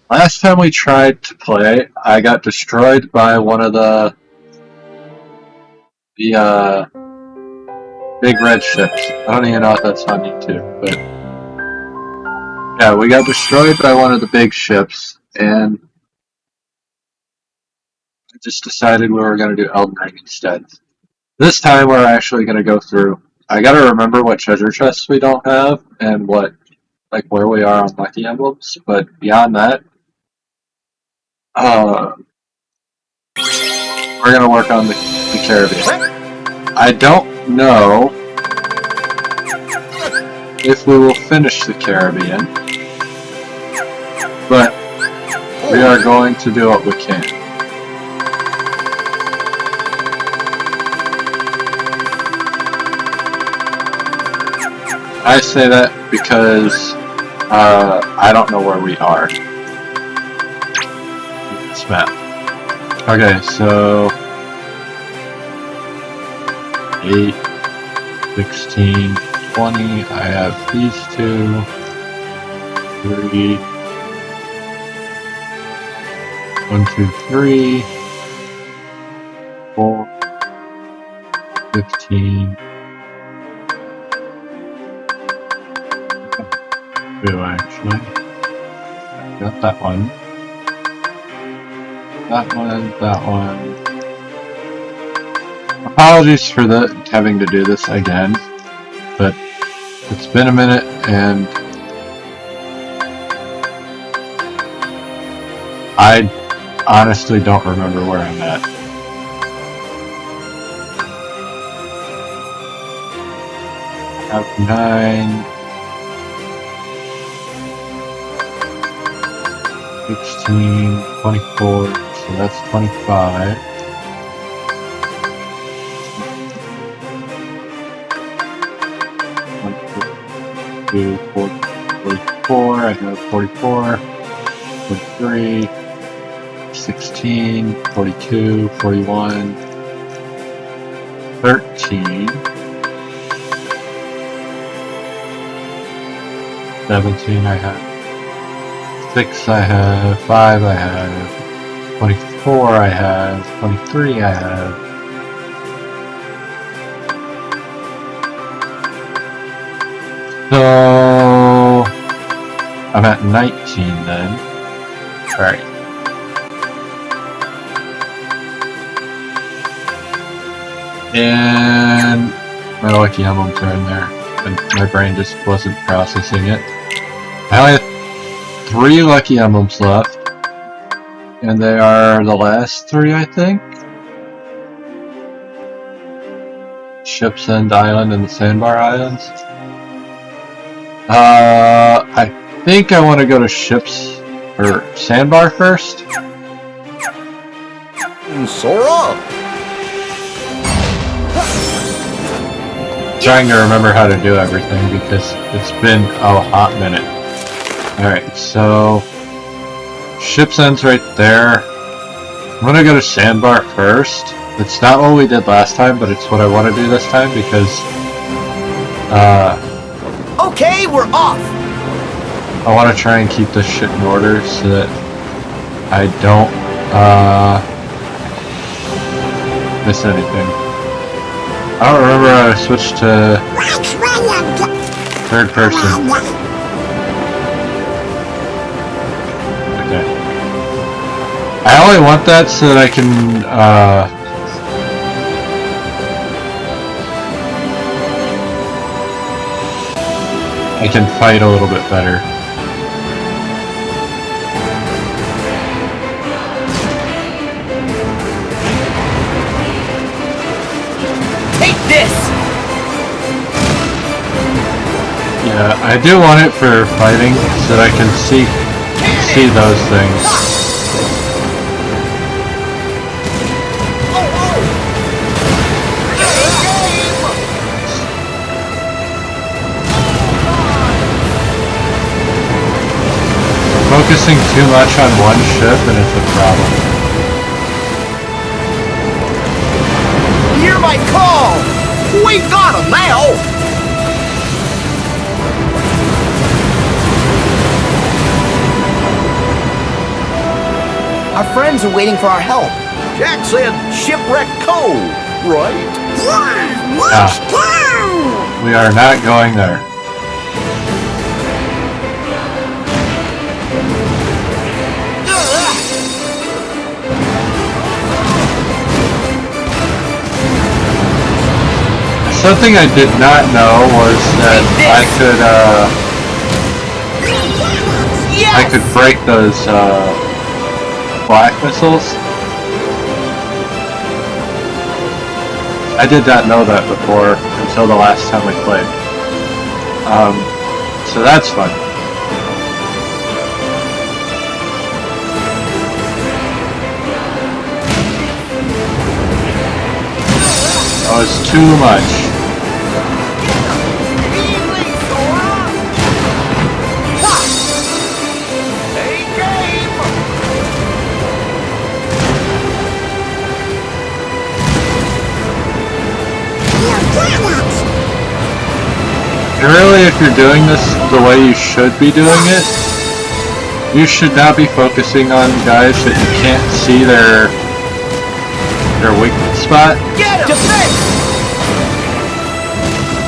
Last time we tried to play, I got destroyed by one of the big red ships. I don't even know if that's on YouTube, but yeah, we got destroyed by one of the big ships, and I just decided we were going to do Elden Ring instead. This time we're actually going to go through. I got to remember what treasure chests we don't have and what like where we are on lucky emblems, but beyond that, uh, we're going to work on the Caribbean. I don't know if we will finish the Caribbean, but we are going to do what we can. I say that because I don't know where we are. This map. Okay, so 8, 16, 20. I have these two. 3. 1, 2, 3. 4. 15. Two actually. Got that one. That one, that one. Apologies for having to do this again, but it's been a minute and I honestly don't remember where I'm at. I have 9, 16, 24, so that's 25. To 44, I have 44, 43, 16, 42, 41, 13, 17 I have, 6 I have, 5 I have, 24 I have, 23 I have, so I'm at 19 then. Alright. And my lucky emblems are in there. And my brain just wasn't processing it. I only have 3 lucky emblems left. And they are the last 3, I think. Ship's End Island and the Sandbar Islands. I think I want to go to Ship's or Sandbar first. Sora! Trying to remember how to do everything because it's been a hot minute. Alright, so Ship's End's right there. I'm gonna go to Sandbar first. It's not what we did last time, but it's what I want to do this time because okay, we're off! I want to try and keep this shit in order so that I don't miss anything. I don't remember how to switch to third person. Okay. I only want that so that I can fight a little bit better. Yeah, I do want it for fighting so that I can see those things. Focusing too much on one ship and it's a problem. Hear my call! We got him now! Our friends are waiting for our help. Jack said Shipwreck Cove, right? Yeah, let's go! We are not going there. Something I did not know was that I could break those black missiles. I did not know that before until the last time we played. So that's fun. Oh, it's too much. And really, if you're doing this the way you should be doing it, you should not be focusing on guys that you can't see their weak spot. Get him! Defense!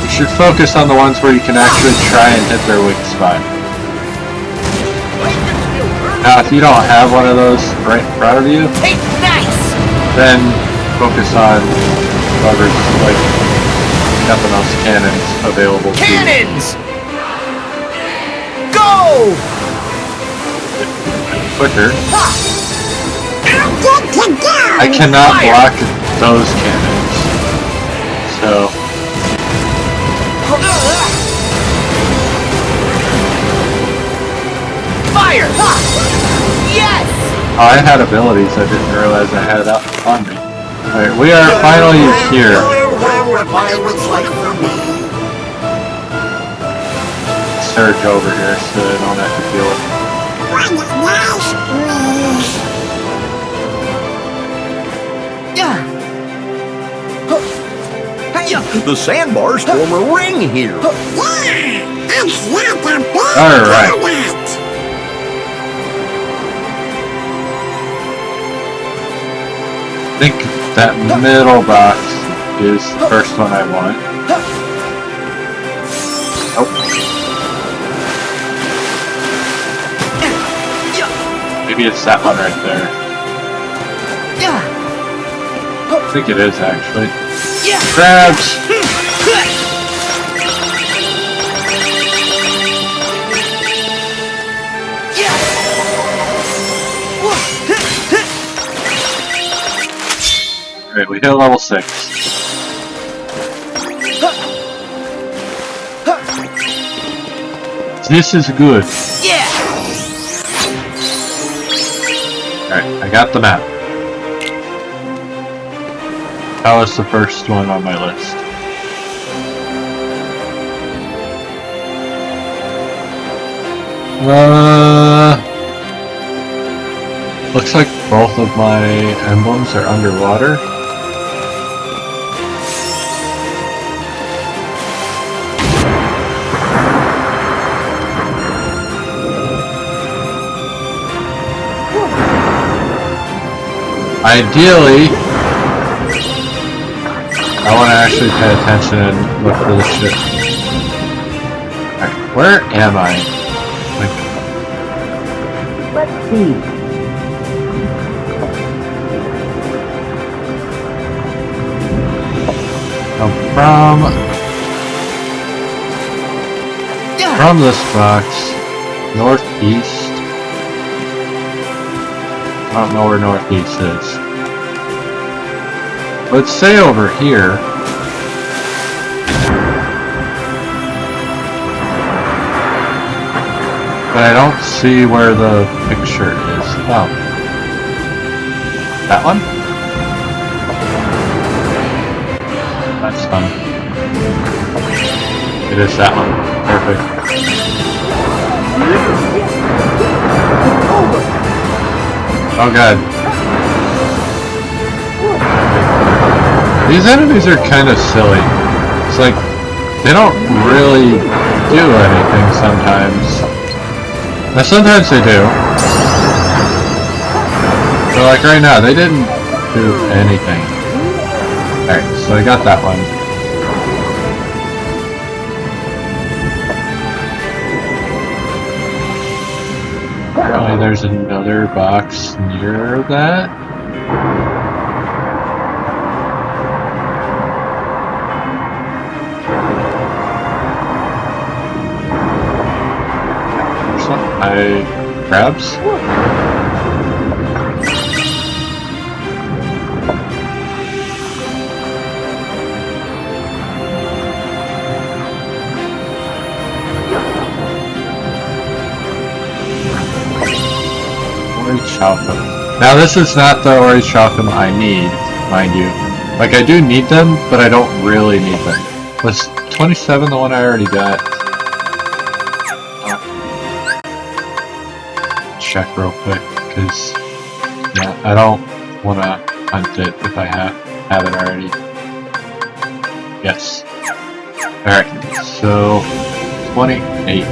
You should focus on the ones where you can actually try and hit their weak spot. Now, if you don't have one of those right in front of you, Hey, nice! then focus on whoever's like got the most cannons available to you. Cannons! Go! Quicker. I'm good to go! I cannot Fire! block those cannons. So, Fire! Yes! oh, I had abilities I didn't realize I had up on me. Alright, we are finally here. Pirates like for me. Surge over here so I don't have to deal with it. The sandbars form a ring here. Yeah, it's like a big Alright. donut. I think that middle box is the first one I want. Nope. Maybe it's that one right there. I think it is actually. Crabs! Alright, we hit level 6. This is good. Yeah! Alright, I got the map. That was the first one on my list. Looks like both of my emblems are underwater. Ideally, I want to actually pay attention and look for the ship. Alright, where am I? Let's see. From this box, northeast. I don't know where northeast is. Let's say over here. But I don't see where the picture is. Oh. That one? That's fun. It is that one. Perfect. Oh god. These enemies are kind of silly. It's like, they don't really do anything sometimes. Now sometimes they do. like right now, they didn't do anything. Alright, so I got that one. Apparently there's another box near that. Crabs? Orange Chalcum. Now this is not the orange Chalcum I need, mind you. Like I do need them, but I don't really need them. Was 27 the one I already got? Check real quick, because yeah, I don't want to hunt it if I haven't already. Yes. Alright, so 28.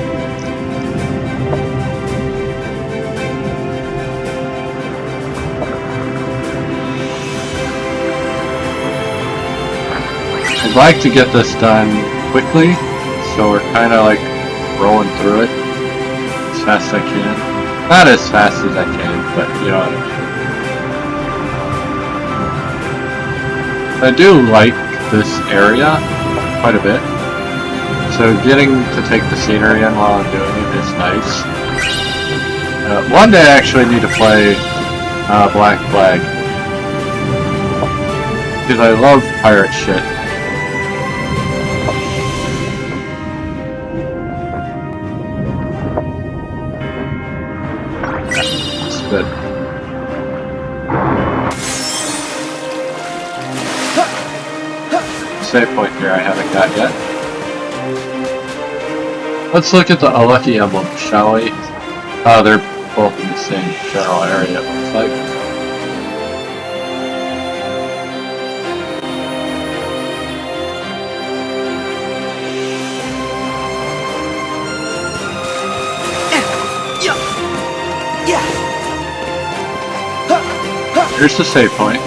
I'd like to get this done quickly, so we're kind of like rolling through it as fast as I can. Not as fast as I can, but you know what I mean. I do like this area quite a bit, so getting to take the scenery in while I'm doing it is nice. One day I actually need to play Black Flag, because I love pirate shit. Good. Save point here I haven't got yet. Let's look at the unlucky emblem, shall we? Oh, they're both in the same general area, it looks like. Here's the save point,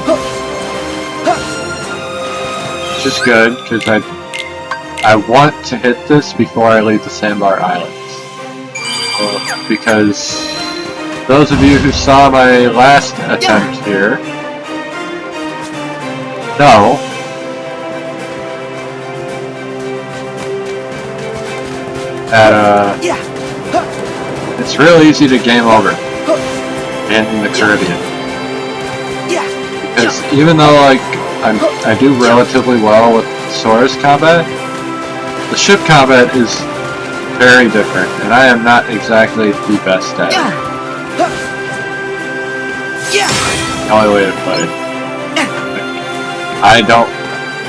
which is good because I want to hit this before I leave the Sandbar Islands. Because those of you who saw my last attempt here know that it's real easy to game over in the Caribbean. Because even though like I do relatively well with Sora's combat, the ship combat is very different, and I am not exactly the best at it. The only way to play it.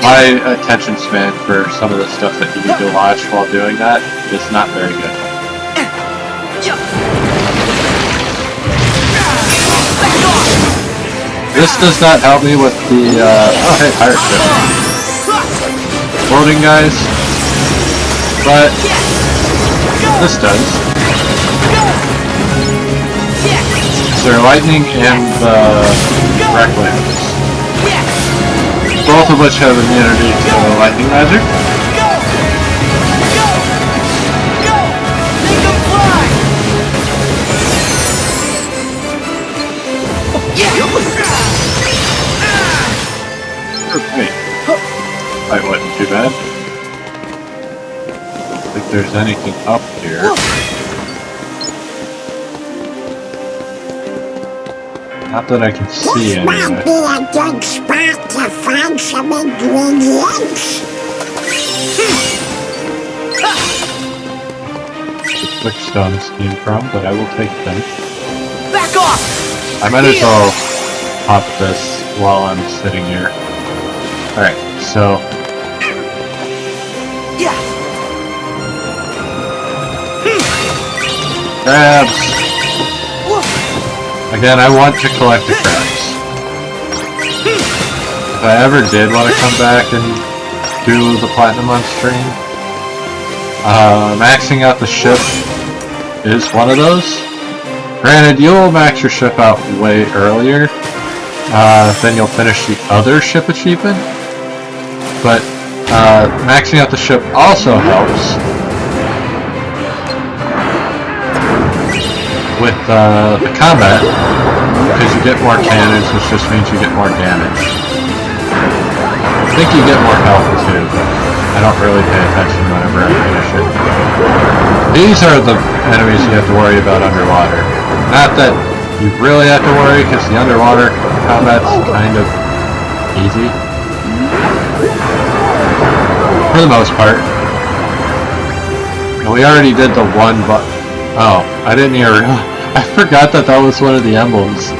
My attention span for some of the stuff that you need to watch while doing that is not very good. This does not help me with the, oh hey, pirate ship. Floating guys. But, this does. So lightning and the Recklams. Both of which have immunity to lightning magic. That wasn't too bad. I don't think there's anything up here. Not that I can see This might anyway. be a good spot to find some ingredients. The Quickstones came from, but I will take them. Back off! I might as well pop this while I'm sitting here. Alright, so crabs! Again, I want to collect the crabs. If I ever did want to come back and do the Platinum on stream, maxing out the ship is one of those. Granted, you'll max your ship out way earlier than you'll finish the other ship achievement, but maxing out the ship also helps with the combat, because you get more cannons, which just means you get more damage. I think you get more health too, but I don't really pay attention whenever I finish it. These are the enemies you have to worry about underwater. Not that you really have to worry, because the underwater combat's kind of easy. For the most part. And we already did the one oh, I didn't even realize. I forgot that that was one of the emblems.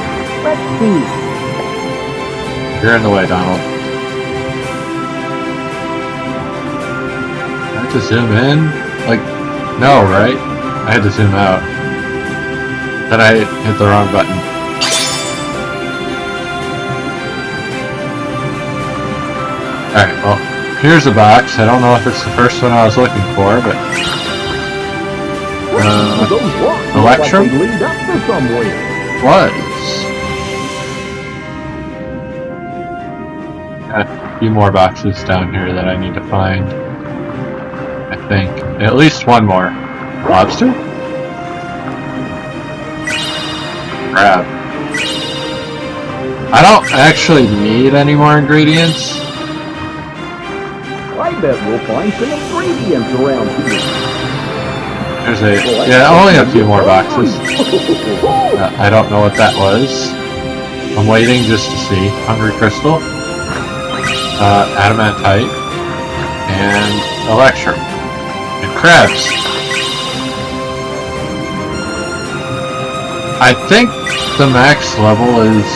Let's see. You're in the way, Donald. I have to zoom in? Like, no, right? I had to zoom out. Then I hit the wrong button. Alright, well, here's a box. I don't know if it's the first one I was looking for, but... Electrum? Lead up to somewhere. Was. A few more boxes down here that I need to find. I think. At least one more. Lobster? Crab. I don't actually need any more ingredients. I bet we'll find some ingredients around here. There's yeah, only a few more boxes. I don't know what that was. I'm waiting just to see. Hungry Crystal, Adamantite, and Electrum, and crabs. I think the max level is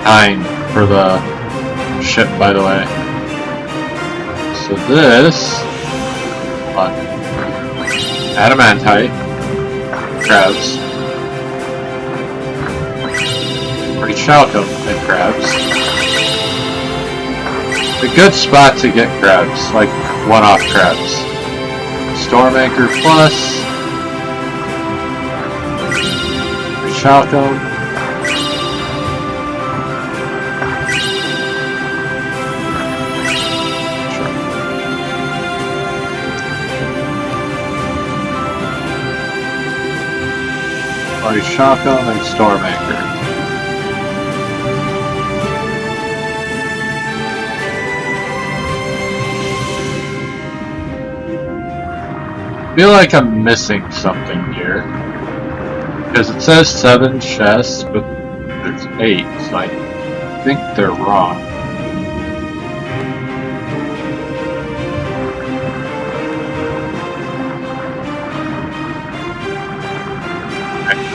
9 for the ship, by the way. So this, Adamantite, crabs, Rechalcum, and crabs. A good spot to get crabs, like one-off crabs. Storm Anchor Plus, Rechalcum, Rechalcum, and Storm Anchor. I feel like I'm missing something here. Because it says 7 chests, but there's 8, so I think they're wrong.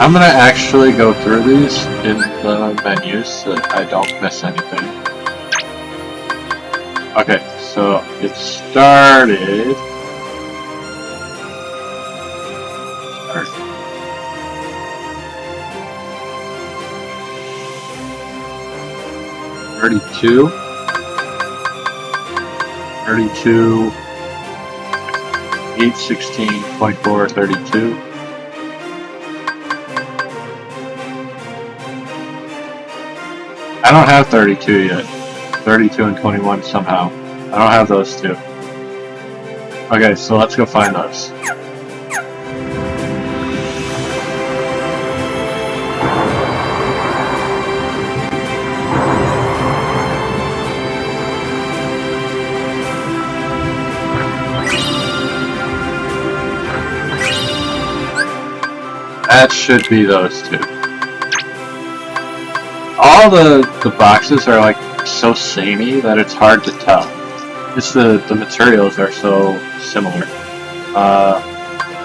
I'm gonna actually go through these in the menus so that I don't miss anything. Okay, so it started... 32, 8, 16, 24, 32. I don't have 32 yet. 32 and 21 somehow. I don't have those two. Okay, so let's go find those. That should be those two. All the boxes are like so samey that it's hard to tell. Just the materials are so similar.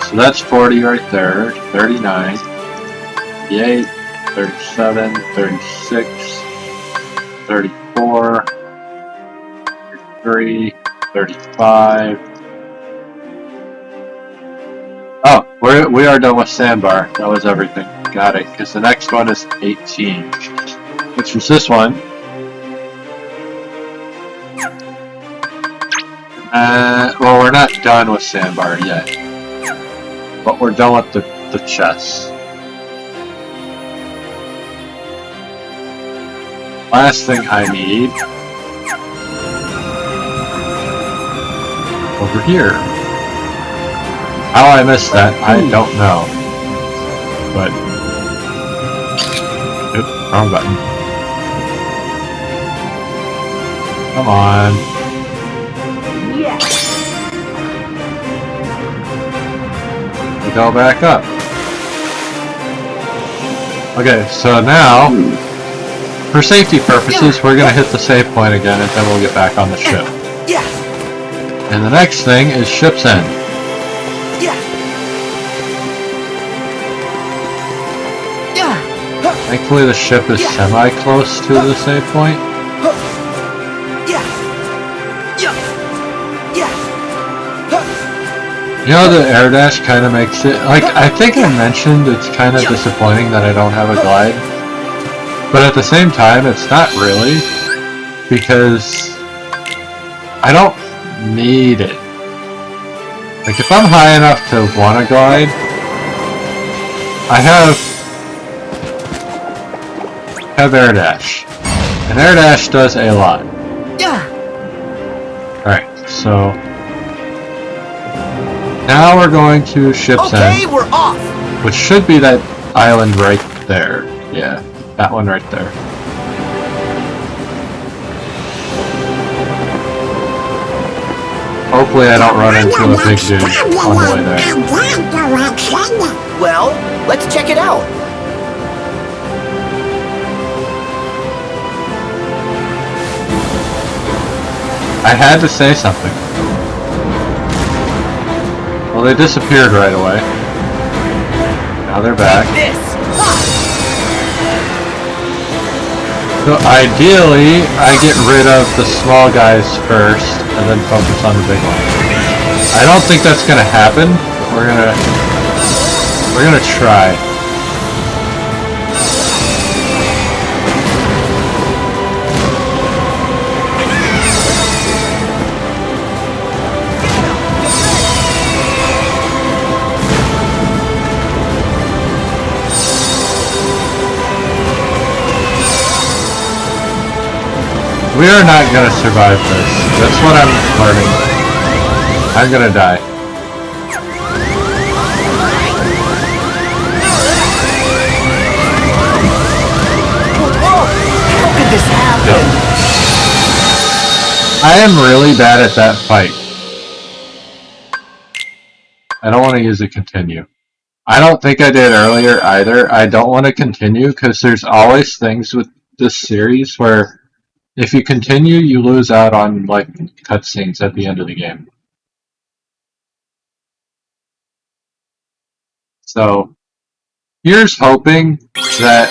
So that's 40 right there, 39, 38, 37, 36, 34, 33, 35. Oh, we are done with sandbar. That was everything. Got it. Because the next one is 18. Which is this one. Well, we're not done with Sandbar yet. But we're done with the chests. Last thing I need... over here. How I missed that, I don't know. But... oops, wrong button. Come on. Yeah. We go back up. Okay, so now, for safety purposes, we're gonna hit the save point again and then we'll get back on the ship. Yeah. And the next thing is ship's end. Yeah. Yeah. Thankfully the ship is semi-close to the save point. Yeah. Yeah. Yeah. You know, the air dash kind of makes it... like, I think I mentioned it's kind of disappointing that I don't have a glide. But at the same time, it's not really. Because... I don't need it. Like, if I'm high enough to want to glide... I have air dash. And air dash does a lot. Yeah. Alright, so... now we're going to ship's end. Okay, we're off. Which should be that island right there. Yeah, that one right there. Hopefully I don't run into a big dude on the way there. Well, let's check it out. I had to say something. Well, they disappeared right away. Now they're back. This. So ideally, I get rid of the small guys first, and then focus on the big one. I don't think that's gonna happen. But we're gonna try. We are not gonna survive this. That's what I'm learning. I'm gonna die. Whoa! How could this happen? I am really bad at that fight. I don't want to use a continue. I don't think I did earlier either. I don't want to continue because there's always things with this series where if you continue, you lose out on, like, cutscenes at the end of the game. So, here's hoping that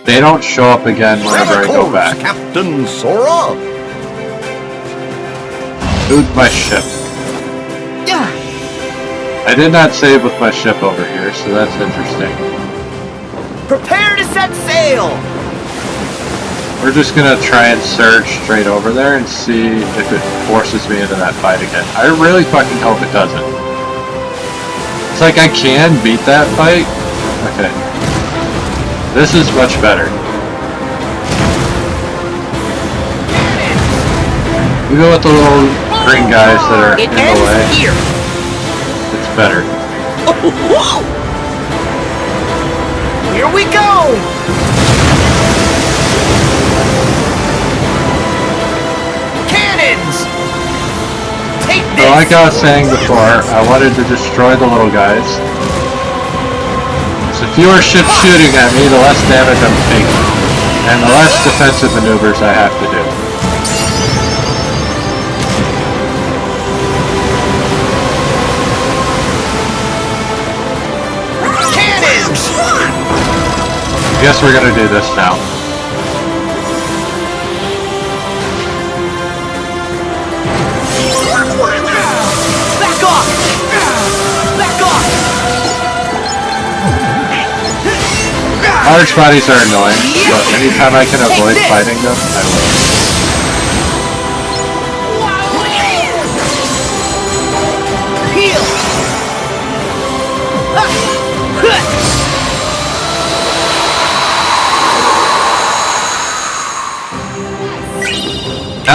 they don't show up again whenever I go back. Captain Sora. Dude, my ship. Yeah. I did not save with my ship over here, so that's interesting. Prepare to set sail. We're just gonna try and surge straight over there and see if it forces me into that fight again. I really fucking hope it doesn't. It's like I can beat that fight. Okay. This is much better. Even with the little green guys that are in the way, it's better. Whoa! Here we go! Cannons! Take this! So like I was saying before, I wanted to destroy the little guys. So fewer ships shooting at me, the less damage I'm taking. And the less defensive maneuvers I have to do. Cannons! I guess we're gonna do this now. Back off! Back off! Large bodies are annoying, but anytime I can avoid fighting them, I will.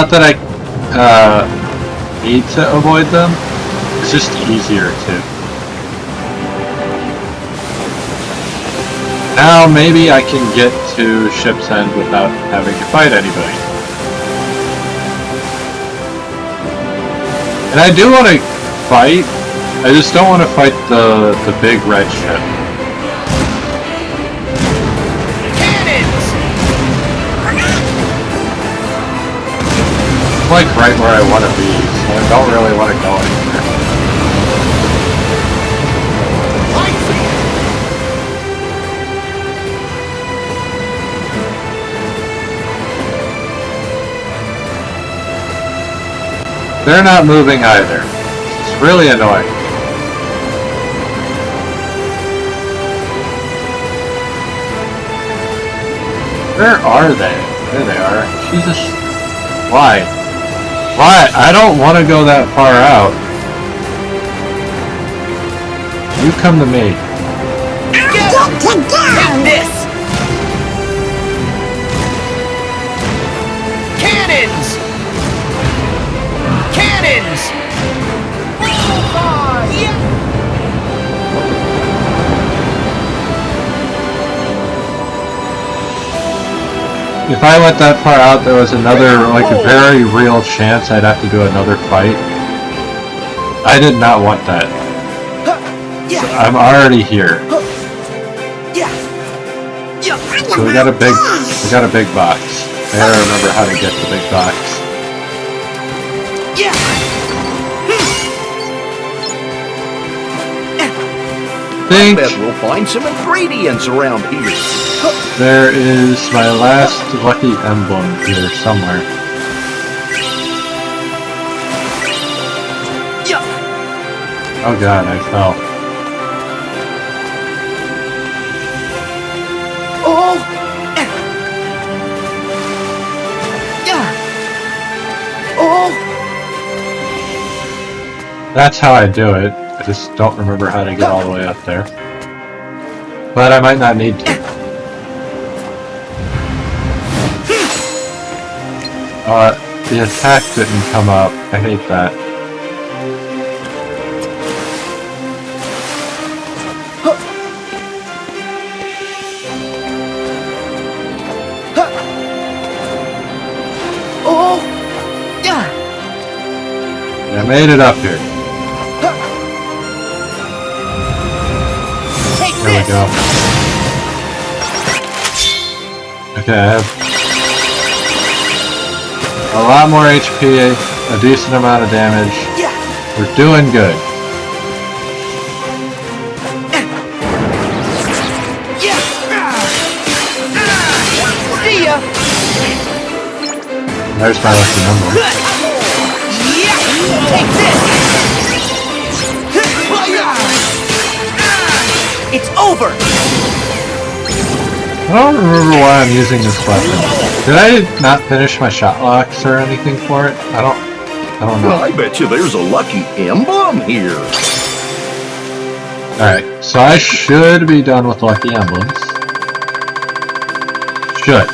Not that I need to avoid them, it's just easier to. Now maybe I can get to Ship's End without having to fight anybody. And I do want to fight, I just don't want to fight the big red ship. Cannons! I'm like right where I want to be, so I don't really want to go anywhere. I see it! They're not moving either. It's really annoying. Where are they? There they are. Jesus. Why? Why? I don't want to go that far out. You come to me. Get him! Take this! Cannons! Cannons! If I went that far out, there was another, like a very real chance I'd have to do another fight. I did not want that. So I'm already here. So we got a big box. I gotta remember how to get the big box. I bet we'll find some ingredients around here. There is my last lucky emblem here somewhere. Oh god, I fell. Oh! Oh! That's how I do it. I just don't remember how to get all the way up there. But I might not need to. The attack didn't come up. I hate that. Oh! I made it up here. There we go. Okay, I have a lot more HP, a decent amount of damage. We're doing good. See ya! There's my lucky number. Take this! It's over! I don't remember why I'm using this weapon. Did I not finish my shot locks or anything for it? I don't know. Well, I bet you there's a lucky emblem here. Alright, so I should be done with lucky emblems. Should.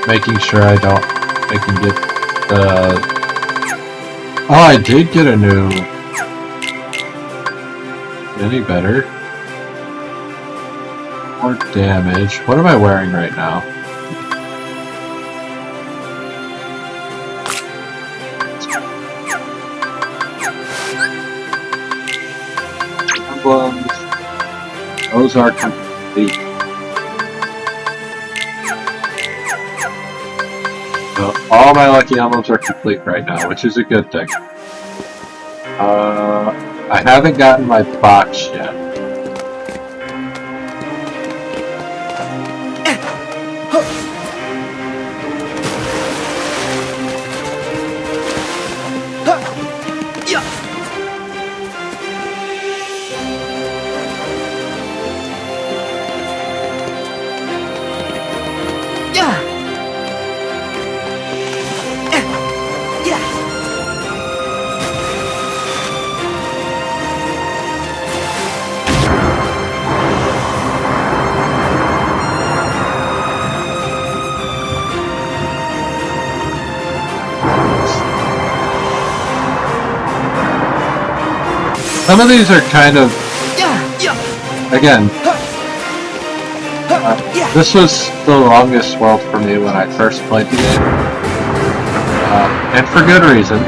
Making sure I can get the... Oh, I did get a new... Any better? More damage. What am I wearing right now? Emblems. Those are complete. So all my lucky emblems are complete right now, which is a good thing. I haven't gotten my box yet. Some of these are kind of, again, this was the longest world for me when I first played the game, and for good reason.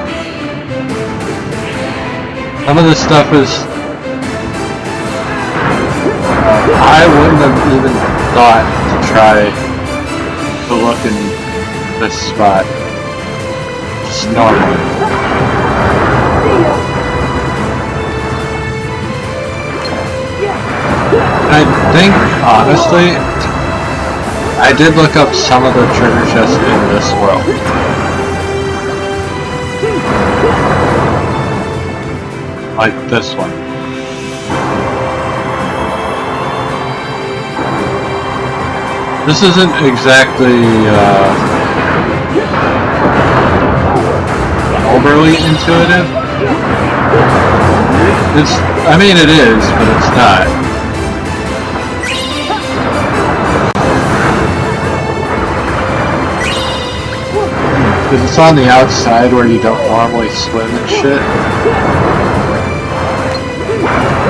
Some of this stuff is, I wouldn't have even thought to try to look in this spot, just normally. I think, honestly, I did look up some of the treasure chests in this world. Like this one. This isn't exactly, overly intuitive. I mean it is, but it's not. Because it's on the outside where you don't normally swim and shit.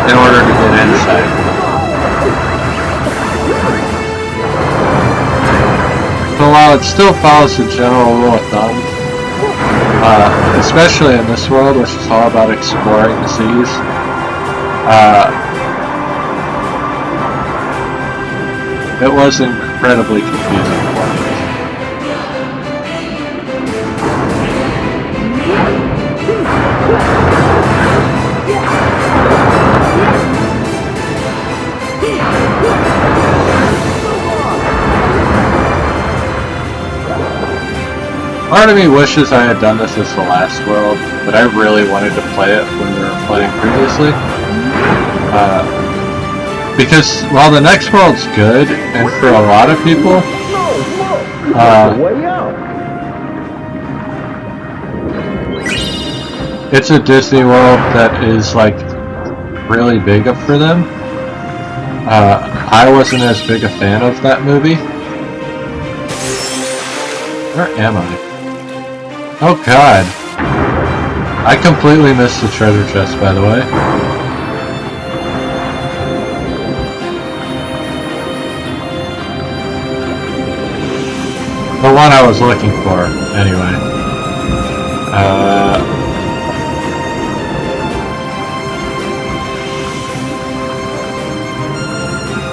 In order to get inside. So while it still follows the general rule of thumb, especially in this world, which is all about exploring the seas, it was incredibly confusing for me. Part of me wishes I had done this as the last world, but I really wanted to play it when we were playing previously. Because while the next world's good, and for a lot of people, it's a Disney World that is like really big up for them. I wasn't as big a fan of that movie. Where am I? Oh god. I completely missed the treasure chest, by the way. The one I was looking for, anyway.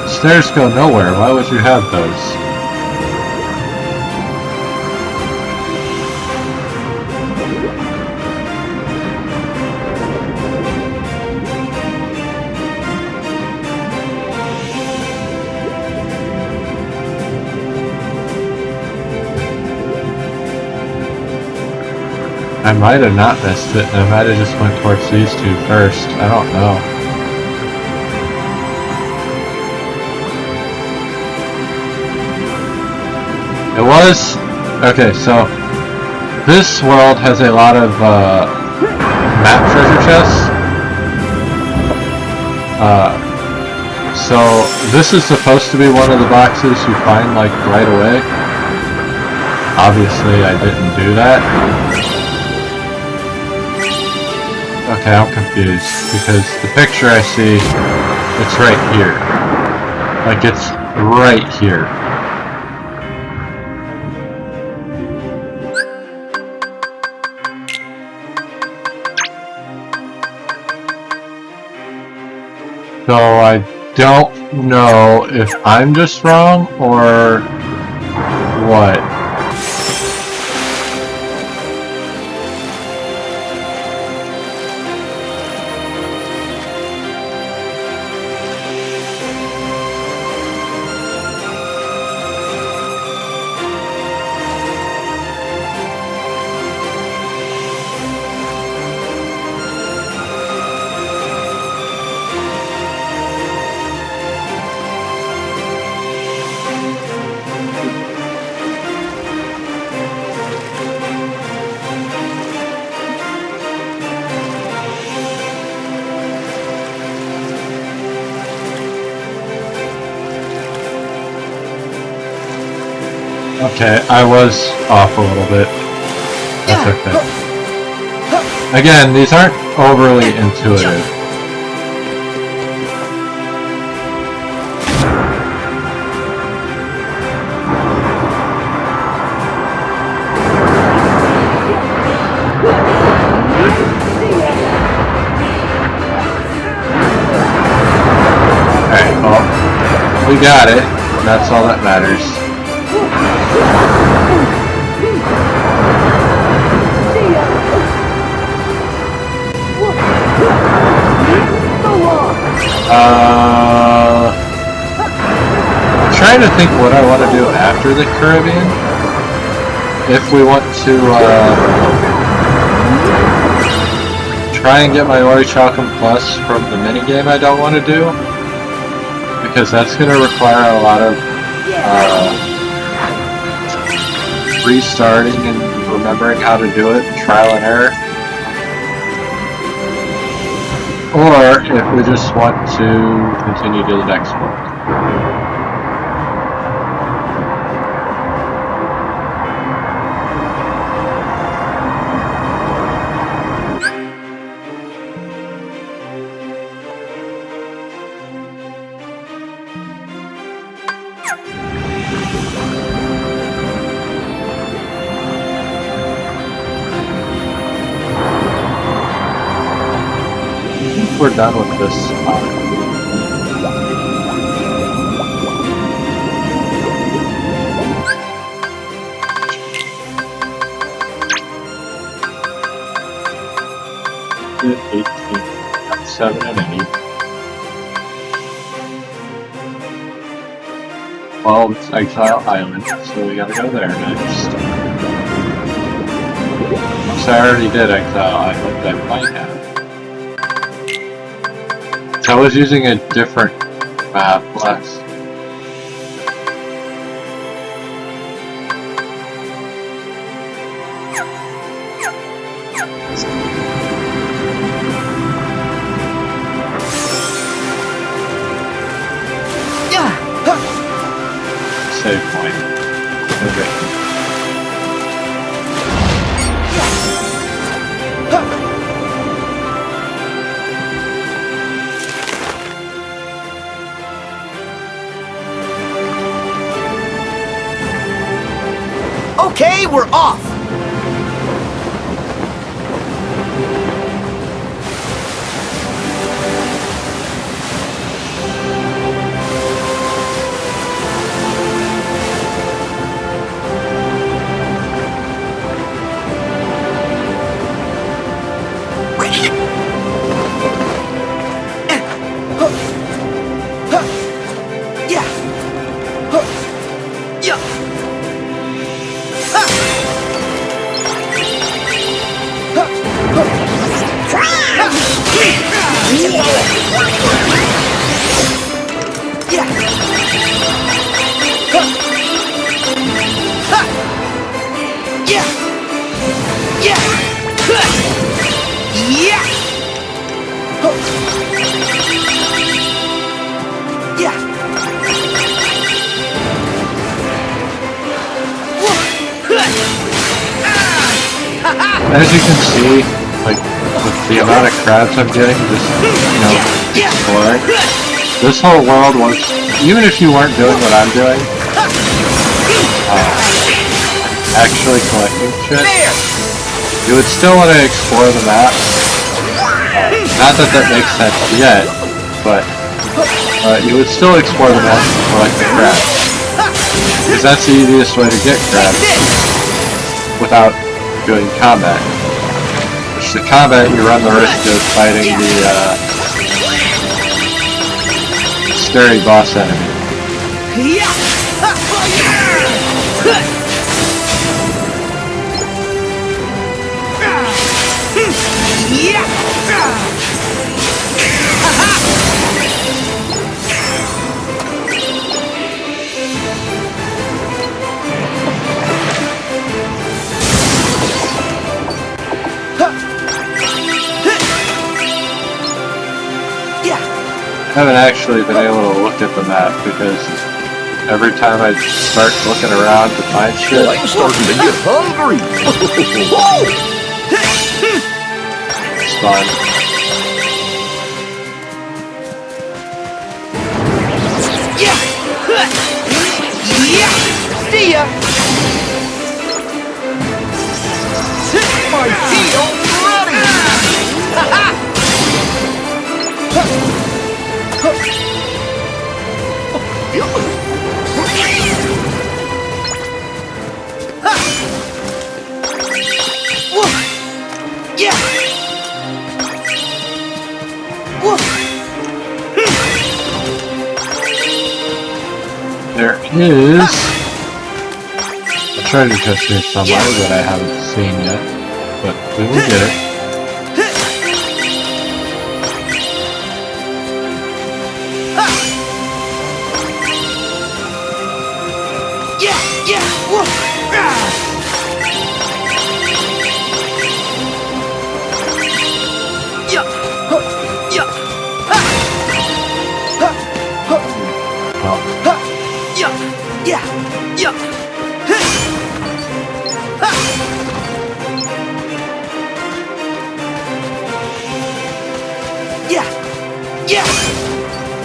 Stairs go nowhere. Why would you have those? I might have not missed it, and I might have just went towards these two first. I don't know. It was... Okay, so... This world has a lot of, map treasure chests. So, this is supposed to be one of the boxes you find, like, right away. Obviously, I didn't do that. Okay, I'm confused, because the picture I see, it's right here. Like, it's right here. So I don't know if I'm just wrong, or what. Okay, I was off a little bit. That's okay. Again, these aren't overly intuitive. We got it. That's all that matters. I'm trying to think what I want to do after the Caribbean. If we want to try and get my Orichalcum Plus from the minigame I don't want to do, because that's going to require a lot of restarting and remembering how to do it, trial and error. Or if we just want to continue to the next one. We're done with this. Good 18, got 7 and 8. Well, it's Exile Island, so we gotta go there next. So I already did Exile Island, I might have. I was using a different map last. Save point. Okay. Okay, we're off! As you can see, like, with the amount of crabs I'm getting, just, exploring, this whole world was, even if you weren't doing what I'm doing, actually collecting shit, you would still want to explore the map. Not that that makes sense yet, but you would still explore the map and collect the crabs. Because that's the easiest way to get crabs without doing combat. Which the combat you run the risk of fighting the scary boss enemy. I haven't actually been able to look at the map because every time I start looking around to find shit, I'm starting to get hungry! it's fun. See ya! My deal ready! is a treasure chest here somewhere that I haven't seen yet, but we will get it.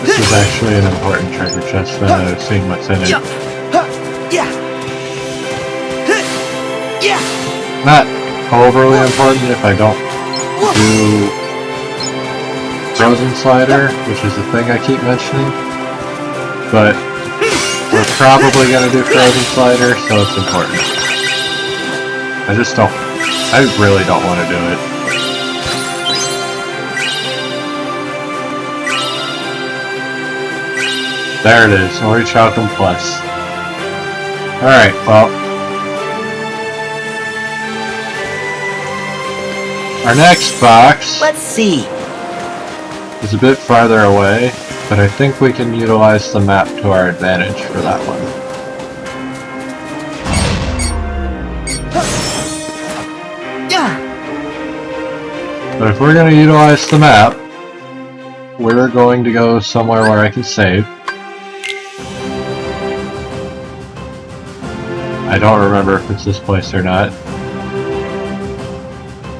This is actually an important treasure chest that I've seen what's in it. Not overly important if I don't do Frozen Slider, which is the thing I keep mentioning, but we're probably going to do Frozen Slider, so it's important. I really don't want to do it. There it is, Ori Chalcum Plus. Alright, well. Our next box Let's see. is a bit farther away, but I think we can utilize the map to our advantage for that one. But if we're going to utilize the map, we're going to go somewhere where I can save. I don't remember if it's this place or not.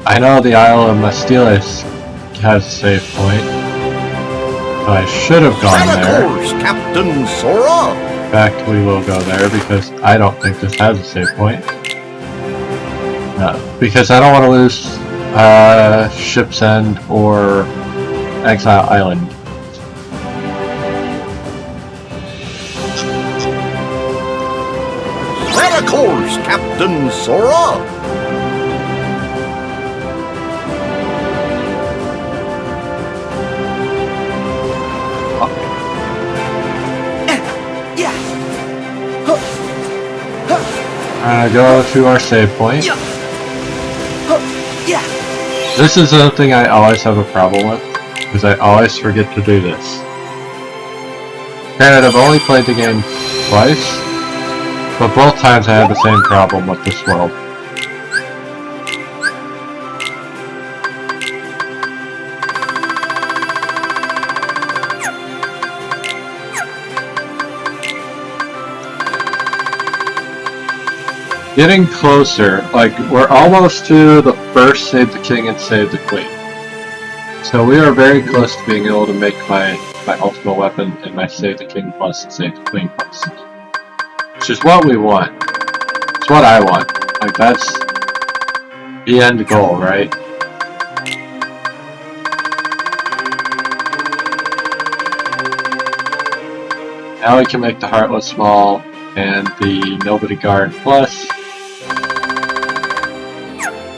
I know the Isle of Mastiles has a save point. So I should have gone there. Of course, Captain Sora. In fact, we will go there because I don't think this has a save point. Because I don't want to lose Ship's End or Exile Island. Of course, Captain Sora. Go to our save point. This is something I always have a problem with, because I always forget to do this. Granted, I've only played the game twice, but both times I had the same problem with this world. Getting closer, like, we're almost to the first Save the King and Save the Queen. So we are very close to being able to make my ultimate weapon and my Save the King plus and Save the Queen plus. Which is what we want. It's what I want. Like, that's the end goal, right? Now we can make the Heartless Small and the Nobody Guard plus.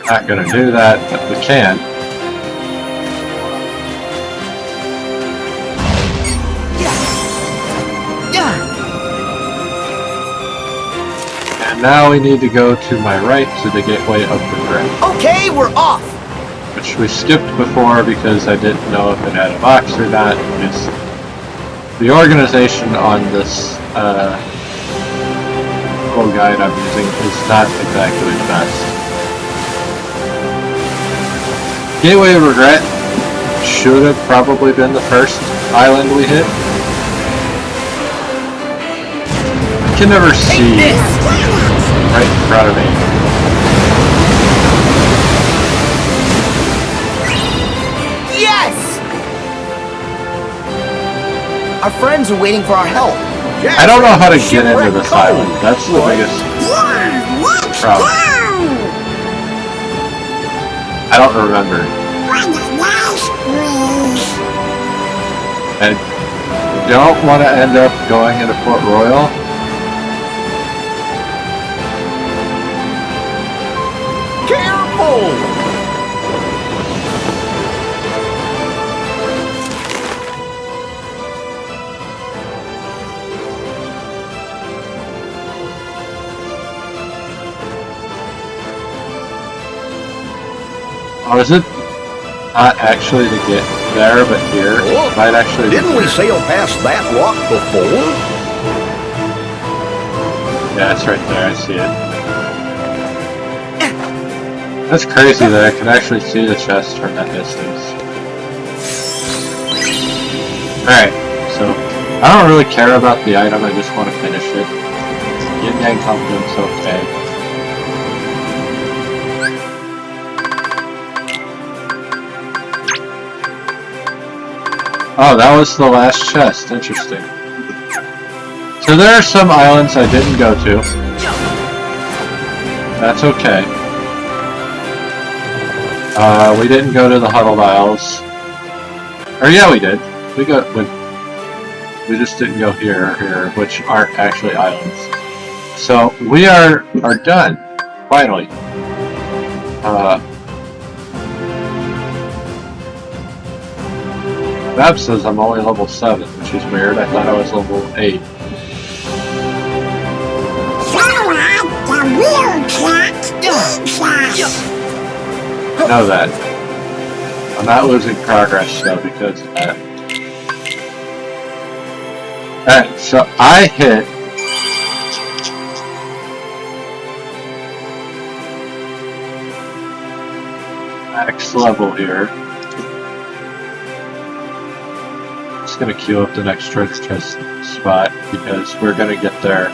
Not gonna do that, but we can. And now we need to go to my right to the Gateway of Regret. Okay, we're off. Which we skipped before because I didn't know if it had a box or not. Because the organization on this whole guide I'm using is not exactly the best. Gateway of Regret should have probably been the first island we hit. I can never see right in front of me. Yes! Our friends are waiting for our help. I don't know how to get into this island. That's the biggest problem. I don't remember. I don't want to end up going into Port Royal. Careful! Was it not actually to get there, but here? Look, It might actually be didn't we here. sail past that rock before? Yeah, it's right there. I see it. That's crazy that I can actually see the chest from that distance. Alright, so I don't really care about the item, I just want to finish it. Yin Yang Confidence, okay. Oh, that was the last chest. Interesting. So there are some islands I didn't go to. That's okay. We didn't go to the Huddled Isles. Or yeah, we did. We just didn't go here or here, which aren't actually islands. So we are done. Finally. Map says I'm only level 7, which is weird. I thought I was level 8. Sora, the real Jack, needs us. Know that. I'm not losing progress though because of that. Alright, so I hit max level here. Just gonna queue up the next treasure chest spot because we're gonna get there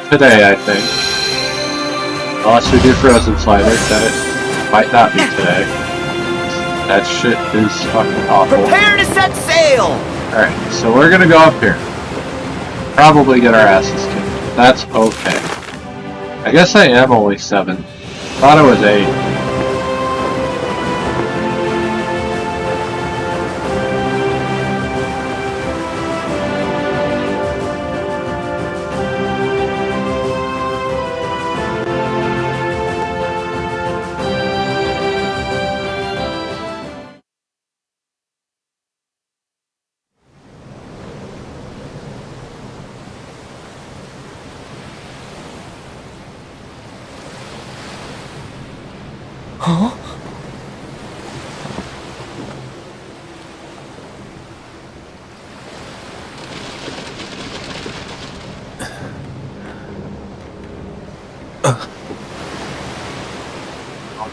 today, I think. Unless we do Frozen Slider, then it might not be today. That shit is fucking awful. Prepare to set sail! Alright, so we're gonna go up here. Probably get our asses kicked. That's okay. I guess I am only 7. Thought I was 8. Huh?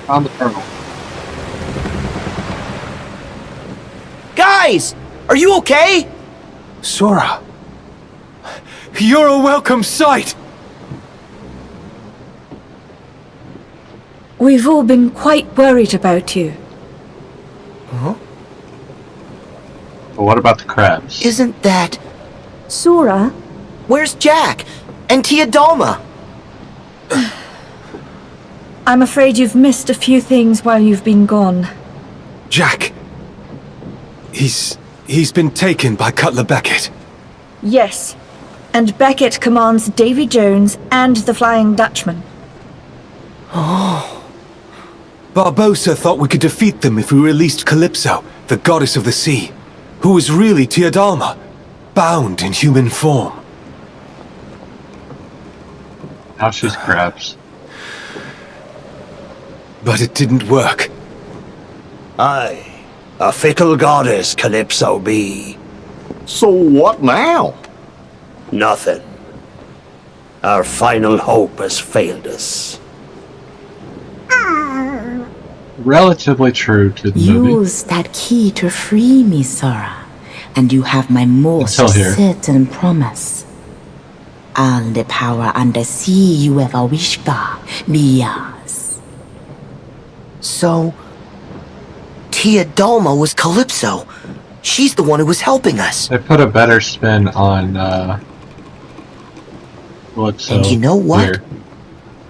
Found the terminal. Guys! Are you okay? Sora, you're a welcome sight! We've all been quite worried about you. But what about the crabs? Isn't that... Sora? Where's Jack? And Tia Dalma? I'm afraid you've missed a few things while you've been gone. Jack, he's been taken by Cutler Beckett. Yes, and Beckett commands Davy Jones and the Flying Dutchman. Barbossa thought we could defeat them if we released Calypso, the goddess of the sea, who was really Tia Dalma, bound in human form. Now she's crabs. But it didn't work. Aye, a fickle goddess Calypso be. So what now? Nothing. Our final hope has failed us. Relatively true to the movie. Use that key to free me, Sora, and you have my most Until here. certain promise. All the power under sea you ever wished for, be yours. So... Tia Dalma was Calypso. She's the one who was helping us. They put a better spin on Calypso. And you know what? Here.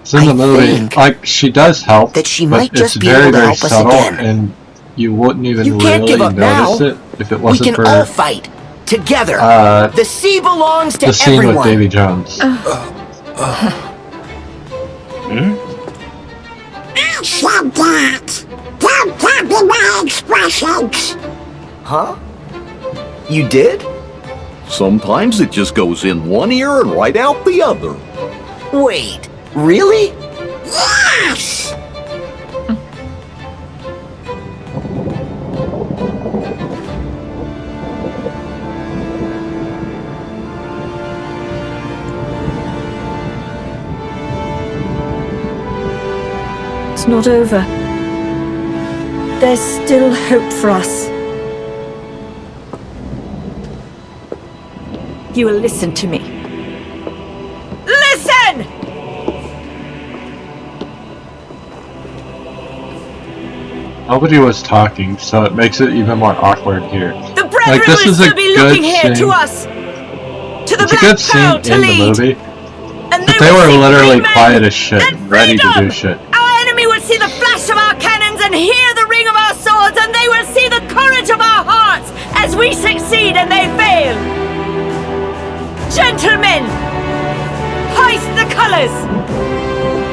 It's in the I movie. think Like, she does help, that she but might just it's be very, able to very help us subtle, again. and you wouldn't even You can't really give up now. notice it if it We wasn't can for all fight together. The sea belongs to the scene everyone. with Davy Jones. I said that. Don't copy my expressions. Huh? You did? Sometimes it just goes in one ear and right out the other. Wait, really? Yes. not over. There's still hope for us. You will listen to me. Listen! Nobody was talking, so it makes it even more awkward here. The brethren Like, this will is a still be good looking here to scene. us. To the It's a Black good scene Pearl to in the lead. movie, And but they will were see literally free men quiet as shit, and ready to do freedom. shit. Our enemy will see the flash of our cannons and hear the ring of our swords, and they will see the courage of our hearts as we succeed and they fail. Gentlemen, hoist the colors!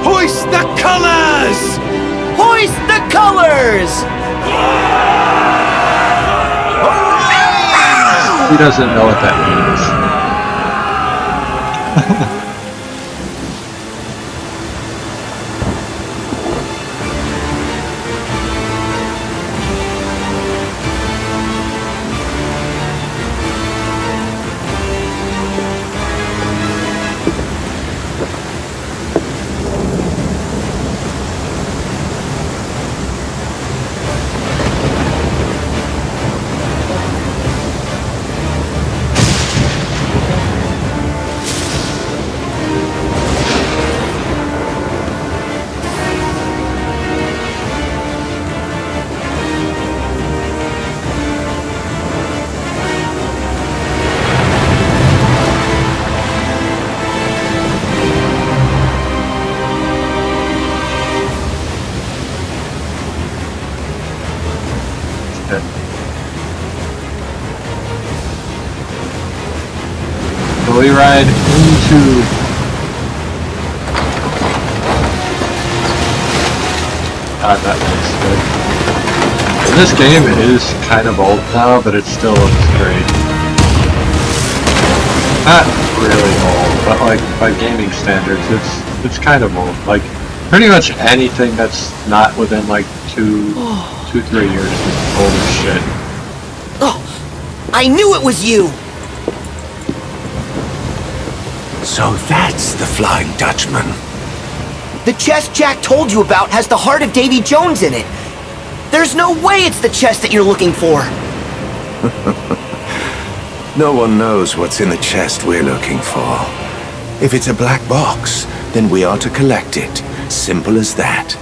Hoist the colors! Hoist the colors! He doesn't know what that means. So we ride into... God, that looks good. This game is kind of old now, but it still looks great. Not really old, but like by gaming standards, it's kind of old. Like pretty much anything that's not within like 2-3 years is old as shit. Oh, I knew it was you! So that's the Flying Dutchman. The chest Jack told you about has the heart of Davy Jones in it. There's no way it's the chest that you're looking for. No one knows what's in the chest we're looking for. If it's a black box, then we are to collect it. Simple as that.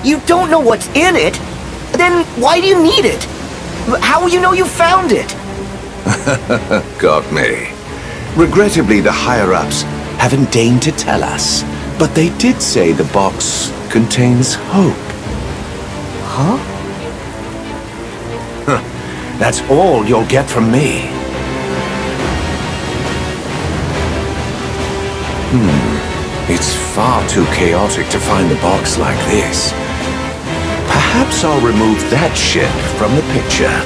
You don't know what's in it? Then why do you need it? How will you know you found it? Got me. Regrettably, the higher-ups haven't deigned to tell us, but they did say the box contains hope. Huh? That's all you'll get from me. It's far too chaotic to find the box like this. Perhaps I'll remove that shit from the picture.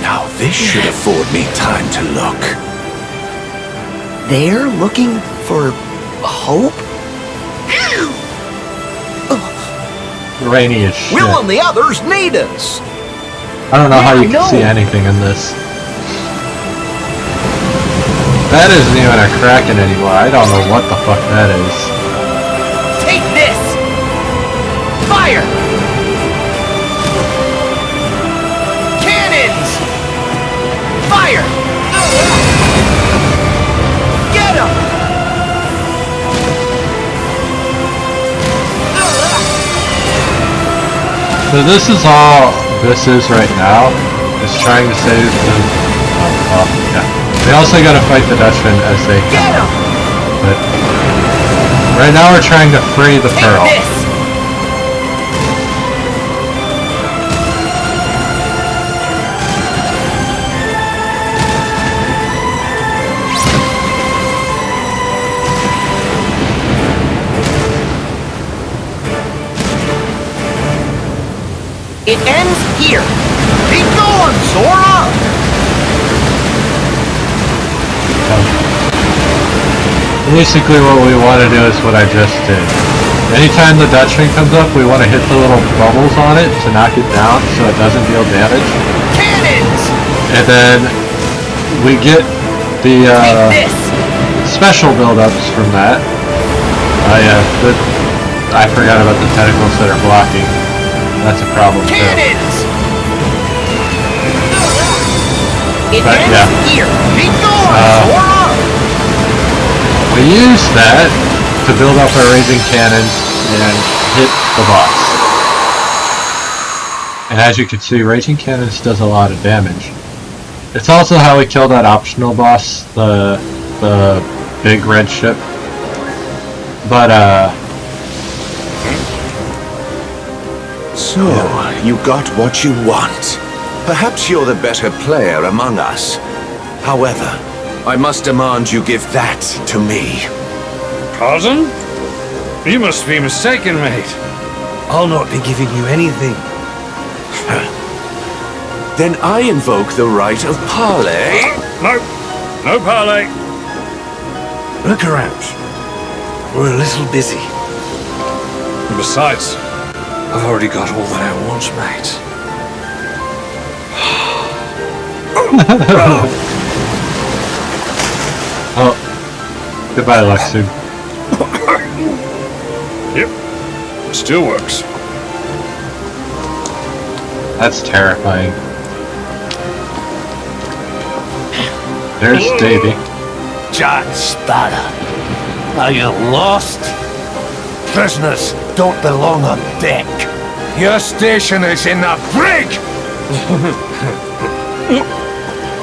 Now this should afford me time to look. They're looking for hope? Rainy as shit. Will and the others need us. I don't know how you I can know. see anything in this. That isn't even a Kraken anymore. I don't know what the fuck that is. Take this! Fire! Cannons! Fire! Get 'em! So this is all this is right now. Is trying to save them. Oh, yeah. We also gotta fight the Dutchmen as they Get come 'em! up. But right now we're trying to free the Take Pearl. this! It ends here. Keep going, Sora! Basically what we want to do is what I just did. Anytime the Dutchman comes up, we want to hit the little bubbles on it to knock it down so it doesn't deal damage. Cannons! And then we get the special build-ups from that. Oh yeah, I forgot about the tentacles that are blocking. That's a problem too. Cannons! But yeah. Here, keep going! We use that to build up our raging cannons and hit the boss. And as you can see, raging cannons does a lot of damage. It's also how we kill that optional boss, the big red ship. But So, you got what you want. Perhaps you're the better player among us. However, I must demand you give that to me. Pardon? You must be mistaken, mate. I'll not be giving you anything. Then I invoke the right of parley. No. No parley. Look around. We're a little busy. And besides, I've already got all that I want, mate. oh, goodbye, Luxu. Yep. Still works. That's terrifying. There's Davy. Jack Sparrow, are you lost? Prisoners don't belong on deck. Your station is in the brig!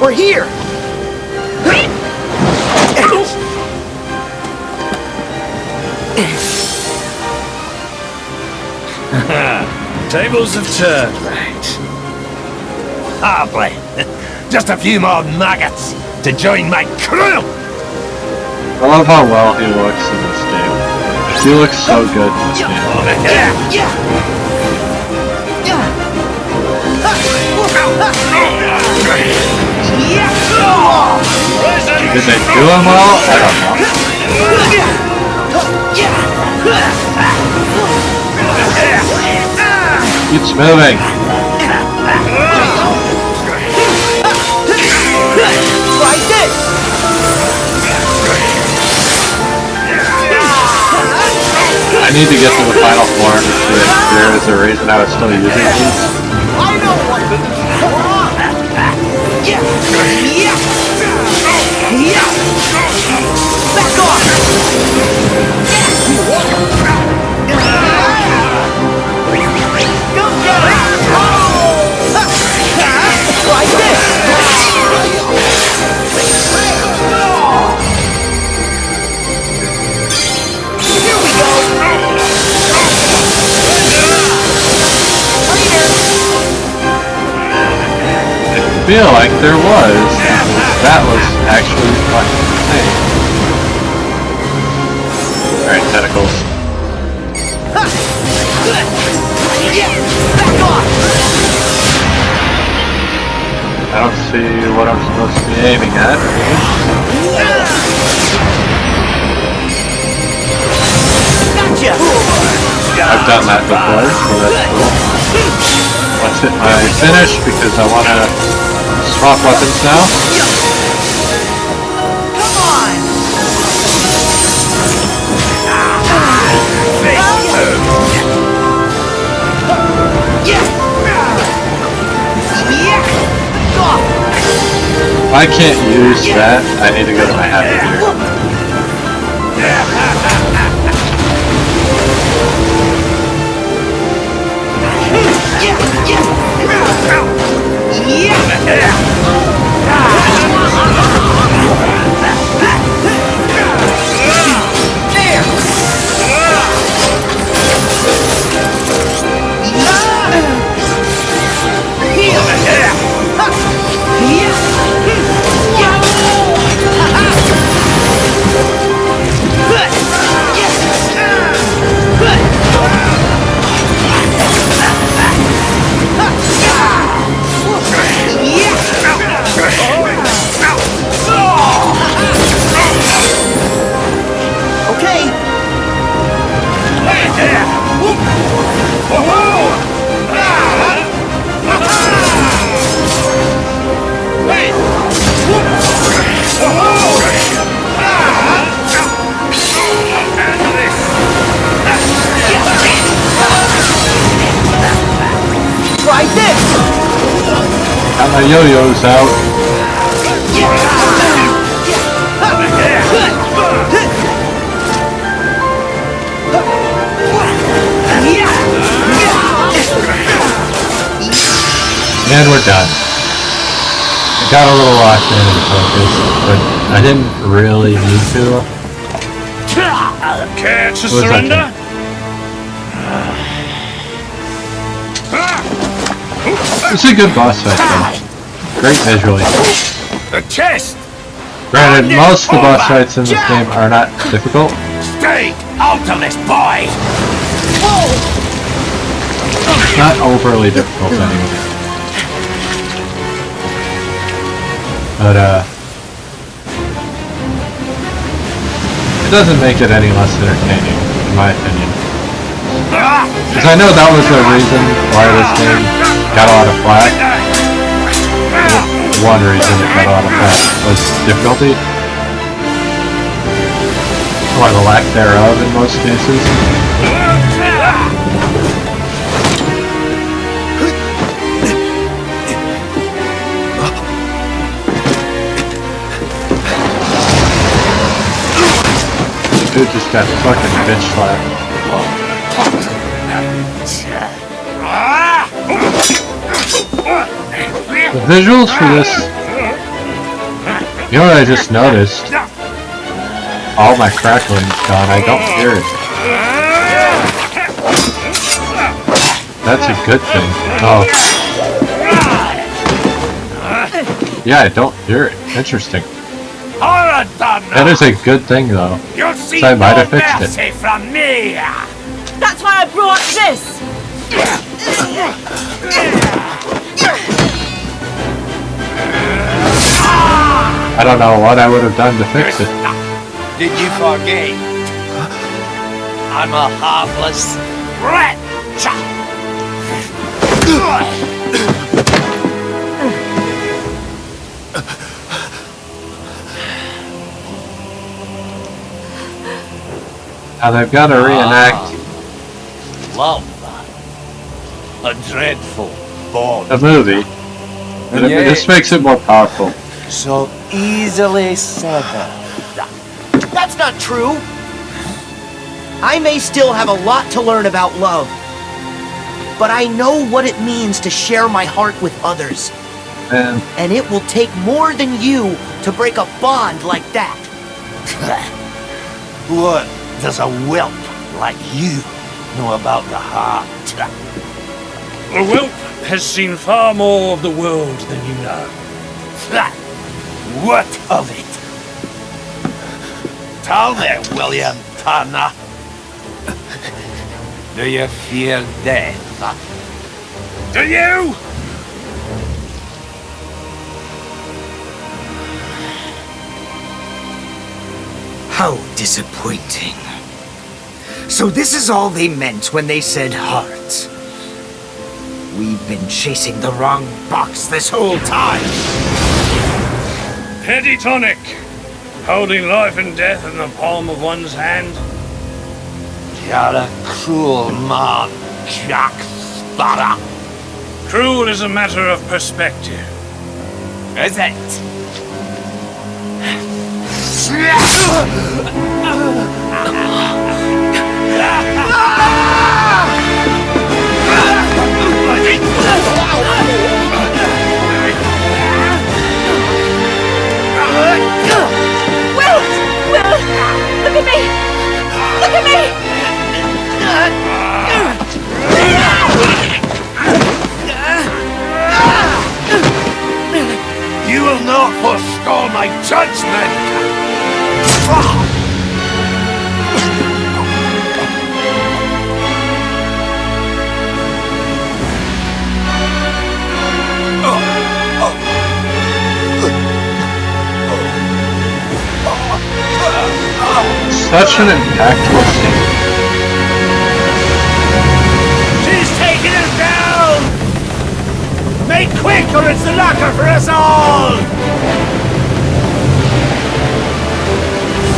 We're here! Tables have turned, mate. Hardly. Just a few more maggots to join my crew! I love how well he looks in this game. He looks so good in this game. Did they do him well? I don't know. Keeps moving. Try this! I need to get to the final form to see if there is a reason I was still using these. I know what to do! Back off! Go get it! Like this! Here we go! I feel like there was. That was actually fucking insane. Alright, tentacles. Back off! I don't see what I'm supposed to be aiming at. Gotcha! I've done that before, so that's cool. Let's hit my finish because I want to swap weapons now. Come on! If I can't use that, I need to go to my happy gear. yo-yo's out. And we're done. I got a little locked in focus, but I didn't really need to. Care to surrender? It's a good boss fight though. Great visually. The chest! Granted, most of the boss fights in this game are not difficult. Stay out of this, boy! It's not overly difficult anyway. But, it doesn't make it any less entertaining, in my opinion. Because I know that was the reason why this game got a lot of flack. One reason it got a lot of flack was difficulty. Or the lack thereof in most cases. Dude just got fucking bitch slapped. The visuals for this... You know what I just noticed? All my crackling's gone, I don't hear it. That's a good thing. Oh. Yeah, I don't hear it. Interesting. That is a good thing, though. So I might have fixed it. From me. That's why I brought this! I don't know what I would have done to fix it. Did you forget? I'm a heartless wretch! Now they've got to reenact Love. A dreadful bond. a movie. And this makes it more powerful. So easily severed. That's not true. I may still have a lot to learn about love, but I know what it means to share my heart with others. And it will take more than you to break a bond like that. What does a whelp like you know about the heart? The whelp has seen far more of the world than you know. What of it? Tell me, William Turner. Do you fear death? Do you? How disappointing. So this is all they meant when they said hearts. We've been chasing the wrong box this whole time. Petty tonic. Holding life and death in the palm of one's hand. You're a cruel man, Jack Sparrow. Cruel is a matter of perspective. Is it? Will! Look at me! Look at me! You will not forestall my judgment! Such an impactful scene. She's taking us down! Make quick or it's the locker for us all!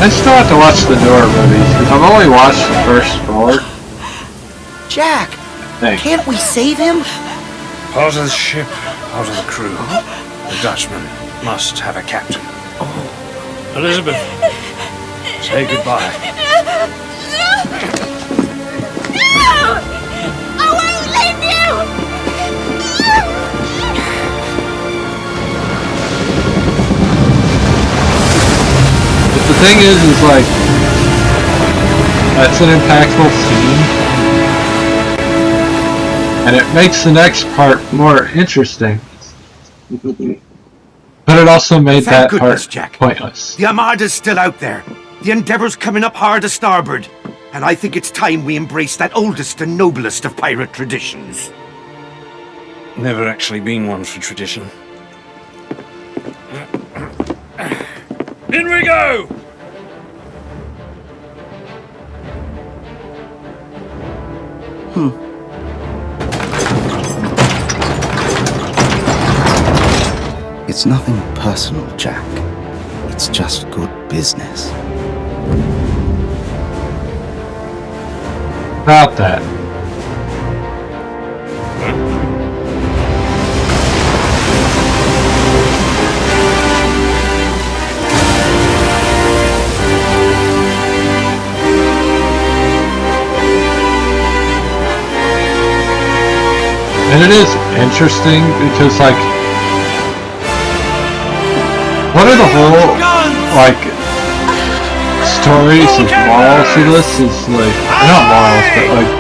I still have to watch the newer movies, because I've only watched the first 4. Jack, Thanks. can't we save him? Part of the ship Out of the crew, the Dutchman must have a captain. Elizabeth, say goodbye. No! I won't leave you! But the thing is like, that's an impactful scene, and it makes the next part more interesting. But it also made Thank that goodness, part Jack. pointless. The Armada's still out there. The Endeavor's coming up hard to starboard. And I think it's time we embrace that oldest and noblest of pirate traditions. Never actually been one for tradition. In we go! It's nothing personal, Jack. It's just good business. About that. And it is interesting because, like, one of the whole, like, stories of morals to this is, like, not morals, but, like,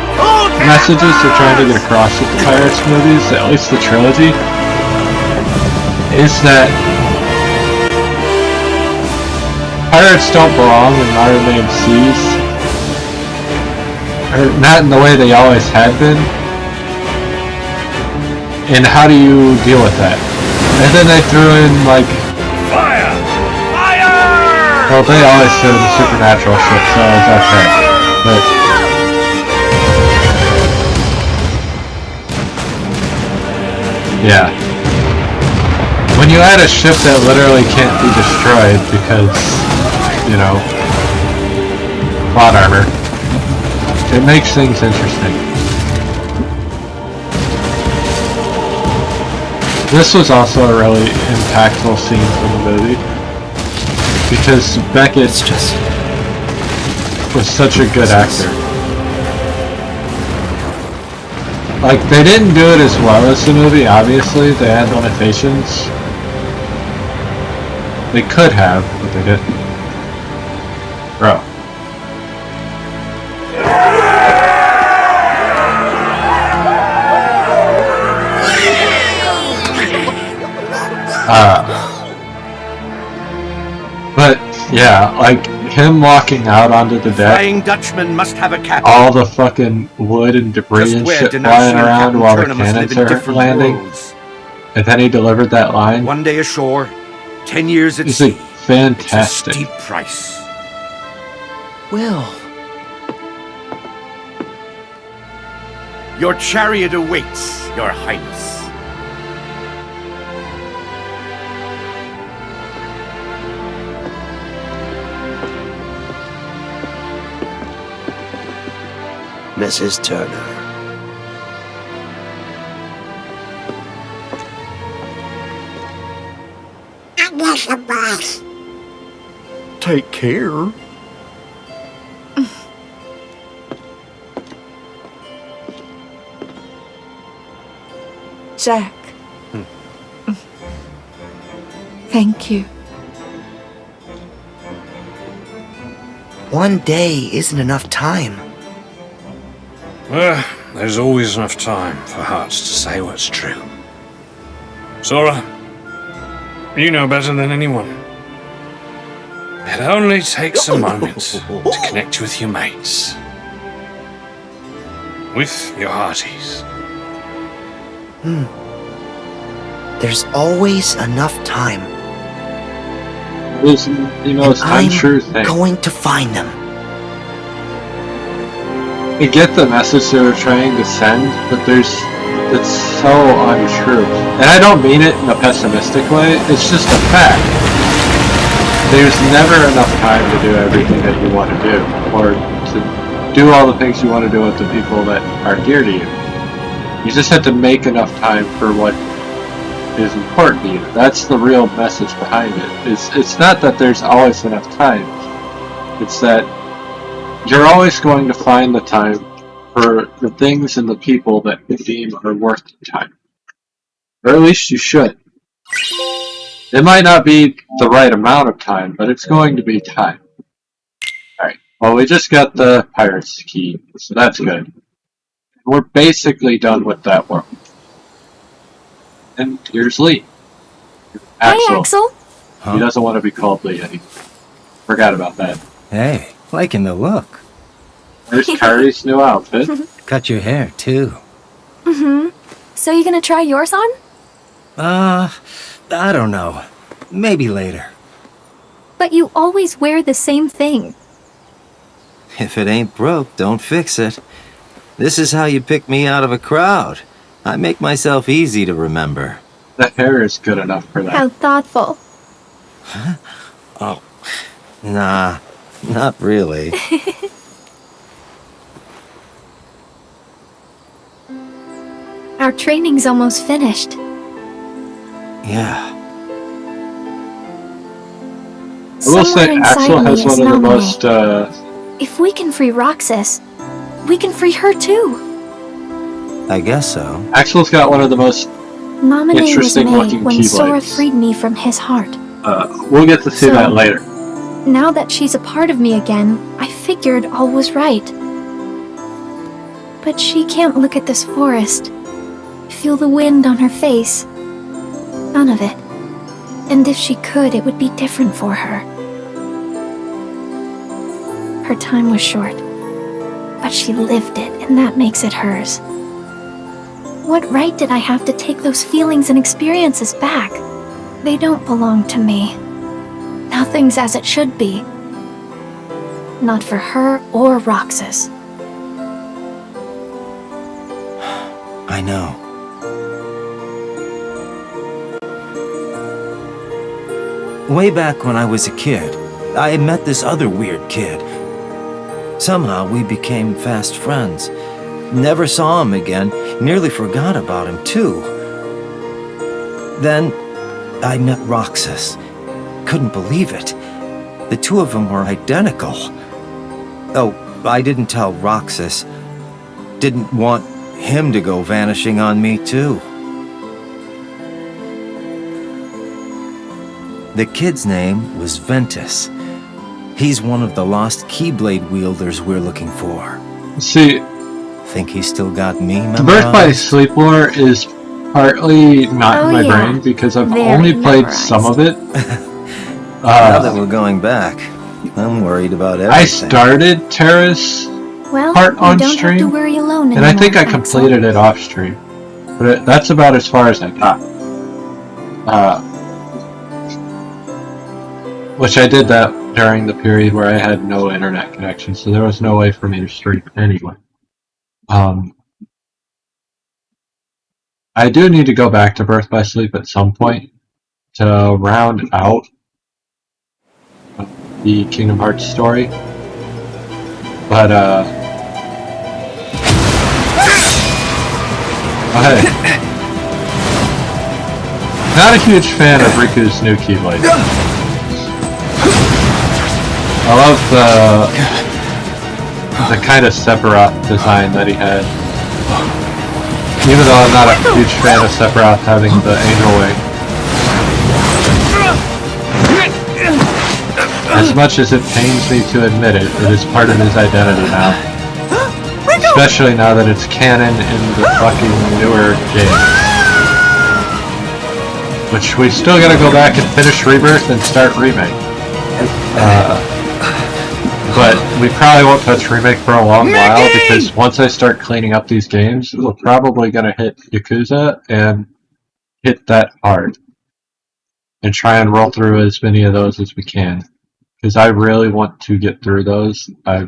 messages they're trying to get across with the Pirates movies, at least the trilogy, is that pirates don't belong in modern-day seas, or not in the way they always had been. And how do you deal with that? And then they threw in, like... Fire! Fire! Well, they always threw the supernatural shit, so it's okay. But... yeah. When you add a ship that literally can't be destroyed because, you know, plot armor, it makes things interesting. This was also a really impactful scene from the movie because Beckett just was such a good actor. Like, they didn't do it as well as the movie, obviously, they had limitations. They could have, but they didn't. Bro. But yeah, like him walking out onto the deck, Flying Dutchman must have a captain. all the fucking wood and debris and shit flying around while the cannons are landing, and then he delivered that line. One day ashore, 10 years at It's sea. like fantastic. It's a steep price. Will. Your chariot awaits, Your Highness. Mrs. Turner. I guess the boss. Take care. Jack. Thank you. One day isn't enough time. Well, there's always enough time for hearts to say what's true. Sora, you know better than anyone. It only takes a moment to connect with your mates. With your hearties. There's always enough time. It was the most untrue thing. I'm going to find them. I get the message they were trying to send, but it's so untrue. And I don't mean it in a pessimistic way, it's just a fact. There's never enough time to do everything that you want to do, or to do all the things you want to do with the people that are dear to you. You just have to make enough time for what is important to you. That's the real message behind it. It's not that there's always enough time. It's that you're always going to find the time for the things and the people that you deem are worth the time. Or at least you should. It might not be the right amount of time, but it's going to be time. Alright, well we just got the Pirate's Key, so that's good. We're basically done with that world. And here's Lee. Axel. Hey, Axel. He doesn't want to be called Lee anymore. Forgot about that. Hey, liking the look. There's Kyrie's new outfit. Cut your hair, too. Mm-hmm. So you gonna try yours on? I don't know. Maybe later. But you always wear the same thing. If it ain't broke, don't fix it. This is how you pick me out of a crowd. I make myself easy to remember. The hair is good enough for that. How thoughtful. Huh? Oh, nah, not really. Our training's almost finished. Yeah. I will say, Axel has one of the most, If we can free Roxas, we can free her too. I guess so. Axel's got one of the most Nominee was interesting made looking when Sora keyblades. freed me from his heart. We'll get to see So- that later. Now that she's a part of me again, I figured all was right. But she can't look at this forest, feel the wind on her face. None of it. And if she could, it would be different for her. Her time was short, but she lived it, and that makes it hers. What right did I have to take those feelings and experiences back? They don't belong to me. Nothing's as it should be. Not for her or Roxas. I know. Way back when I was a kid, I had met this other weird kid. Somehow we became fast friends. Never saw him again, nearly forgot about him too. Then I met Roxas. Couldn't believe it. The two of them were identical. Oh, I didn't tell Roxas. Didn't want him to go vanishing on me too. The kid's name was Ventus. He's one of the lost Keyblade wielders we're looking for. See, think he's still got me memorized? The Birth by Sleep lore is partly not in my brain because I've only played some of it. Now that we're going back, I'm worried about everything. I started Terrace Well, part you on don't stream, have to worry alone and I think I anymore, completed it off stream. But that's about as far as I got. Which I did that during the period where I had no internet connection, so there was no way for me to stream anyway. I do need to go back to Birth by Sleep at some point to round out the Kingdom Hearts story. But, oh, hey. Not a huge fan of Riku's new Keyblade. I love the kind of Sephiroth design that he had. Even though I'm not a huge fan of Sephiroth having the angel wing. As much as it pains me to admit it, it is part of his identity now. Especially now that it's canon in the fucking newer game. Which we still gotta go back and finish Rebirth and start Remake. But we probably won't touch Remake for a long while, because once I start cleaning up these games, we're probably gonna hit Yakuza and hit that hard. And try and roll through as many of those as we can. Because I really want to get through those. I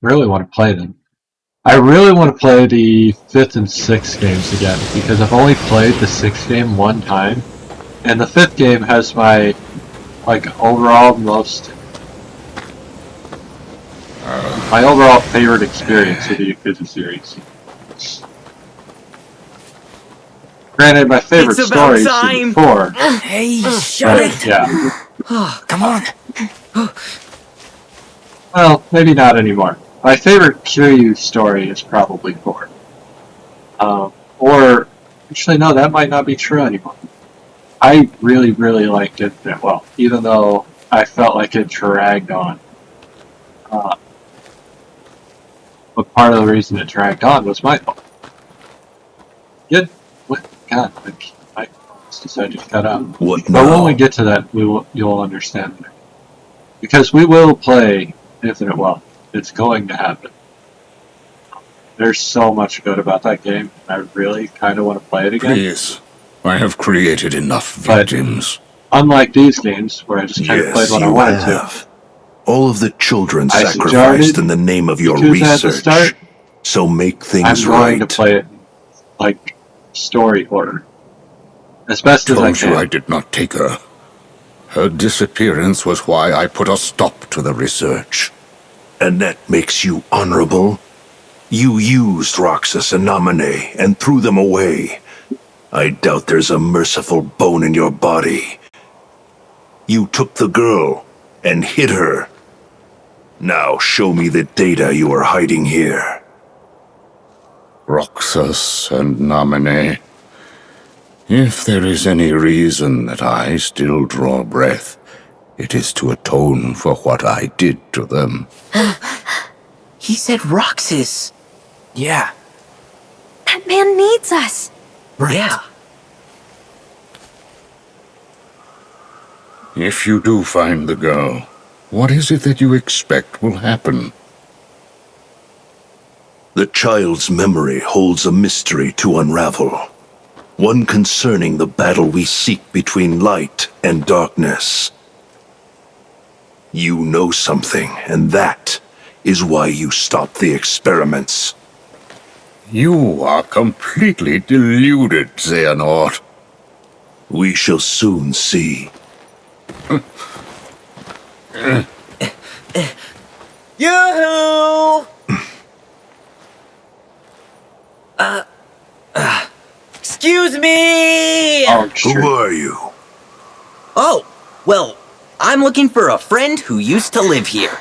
really want to play them. I really want to play the 5th and 6th games again, because I've only played the 6th game one time, and the 5th game has my, overall my overall favorite experience of the Yakuza series. Granted, my favorite It's about story is time. Season 4. Hey, shut But, it! yeah. Come on. Well, maybe not anymore. My favorite Kiryu story is probably 4. Or, actually, no, that might not be true anymore. I really, really liked Infinite Well, even though I felt like it dragged on. But part of the reason it dragged on was my fault. What? God, I just decided to cut out. What But when now? we get to that, you'll understand. Because we will play Infinite Well. It's going to happen. There's so much good about that game. I really kind of want to play it again. Please. I have created enough But victims. unlike these games, where I just kind of played Yes, what I you wanted have. All of the children I sacrificed started in the name of to your choose that at the research. start. So make to. I'm things going right. to play it like story order. As best as I Told can. you I did not take her. Her disappearance was why I put a stop to the research. And that makes you honorable? You used Roxas and Namine and threw them away. I doubt there's a merciful bone in your body. You took the girl and hid her. Now show me the data you are hiding here. Roxas and Namine. If there is any reason that I still draw breath, it is to atone for what I did to them. He said Roxas. Yeah. That man needs us. Right. Yeah. If you do find the girl, what is it that you expect will happen? The child's memory holds a mystery to unravel. One concerning the battle we seek between light and darkness. You know something, and that is why you stopped the experiments. You are completely deluded, Xehanort. We shall soon see. Yoo-hoo! Excuse me! Oh, Who are you? Oh, well, I'm looking for a friend who used to live here.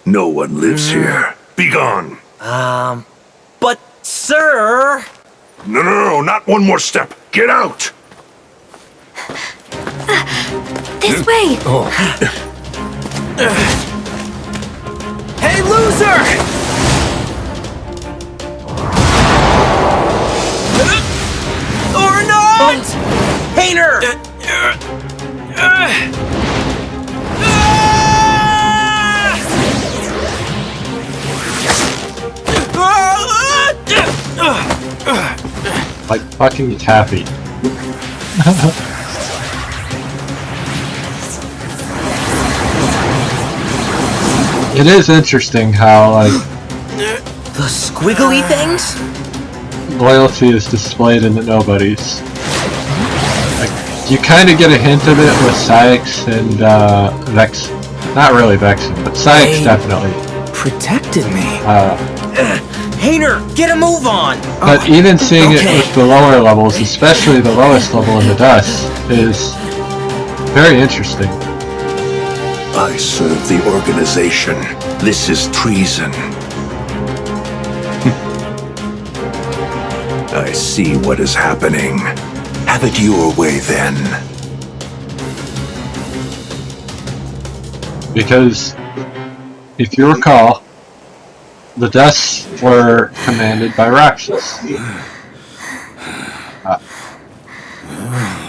No one lives here. Begone! But, sir... No, not one more step. Get out! This way! Hey, loser! Or not! Hater! Like fucking Taffy. It is interesting how, like, The squiggly things? loyalty is displayed in the nobodies. Like, you kind of get a hint of it with Shànks and Vex. Not really Vexen, but Shànks They definitely. protected me. Hater, get a move on! But even seeing it okay. with the lower levels, especially the lowest level in the dust, is very interesting. I serve the organization. This is treason. I see what is happening. Have it your way, then. Because, if you recall, the Dusts were commanded by Roxas.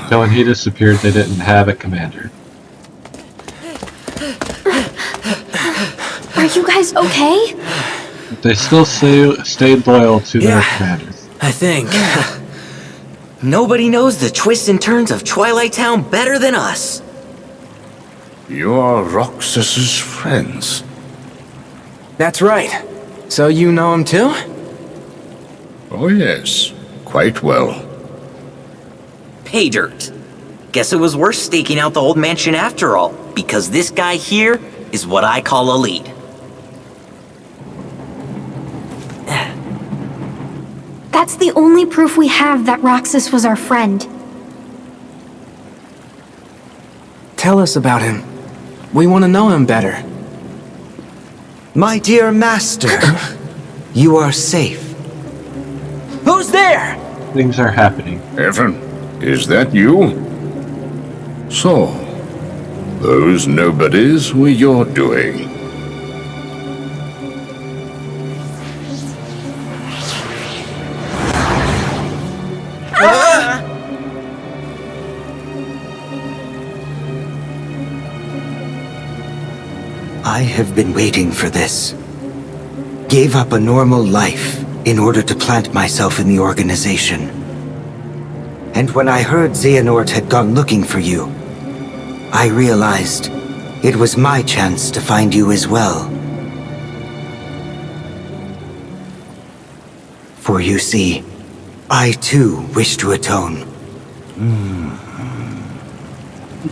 So when he disappeared, they didn't have a commander. Are you guys okay? But they still stayed loyal to their commanders. I think. Nobody knows the twists and turns of Twilight Town better than us. You are Roxas's friends. That's right. So you know him too? Oh yes, quite well. Pay dirt. Guess it was worth staking out the old mansion after all, because this guy here is what I call a lead. That's the only proof we have that Roxas was our friend. Tell us about him. We want to know him better. My dear master, you are safe. Who's there? Things are happening. Evan, is that you? So, those nobodies were your doing. I have been waiting for this. Gave up a normal life in order to plant myself in the organization. And when I heard Xehanort had gone looking for you, I realized it was my chance to find you as well. For you see, I too wish to atone.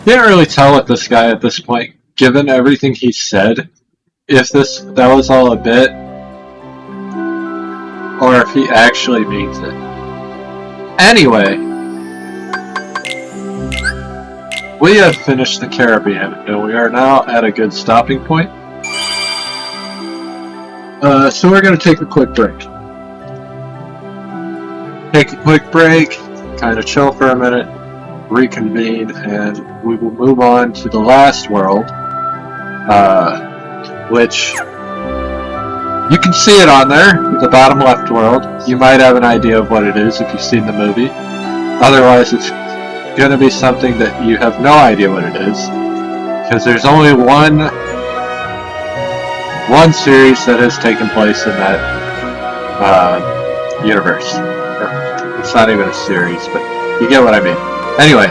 Can't really tell with this guy at this point, given everything he said, if that was all a bit, or if he actually means it. Anyway, we have finished the Caribbean, and we are now at a good stopping point. So we're going to take a quick break. Take a quick break, kind of chill for a minute, reconvene, and we will move on to the last world, which you can see it on there, the bottom left world. You might have an idea of what it is if you've seen the movie. Otherwise, it's going to be something that you have no idea what it is, because there's only one series that has taken place in that universe. It's not even a series, but you get what I mean. Anyway,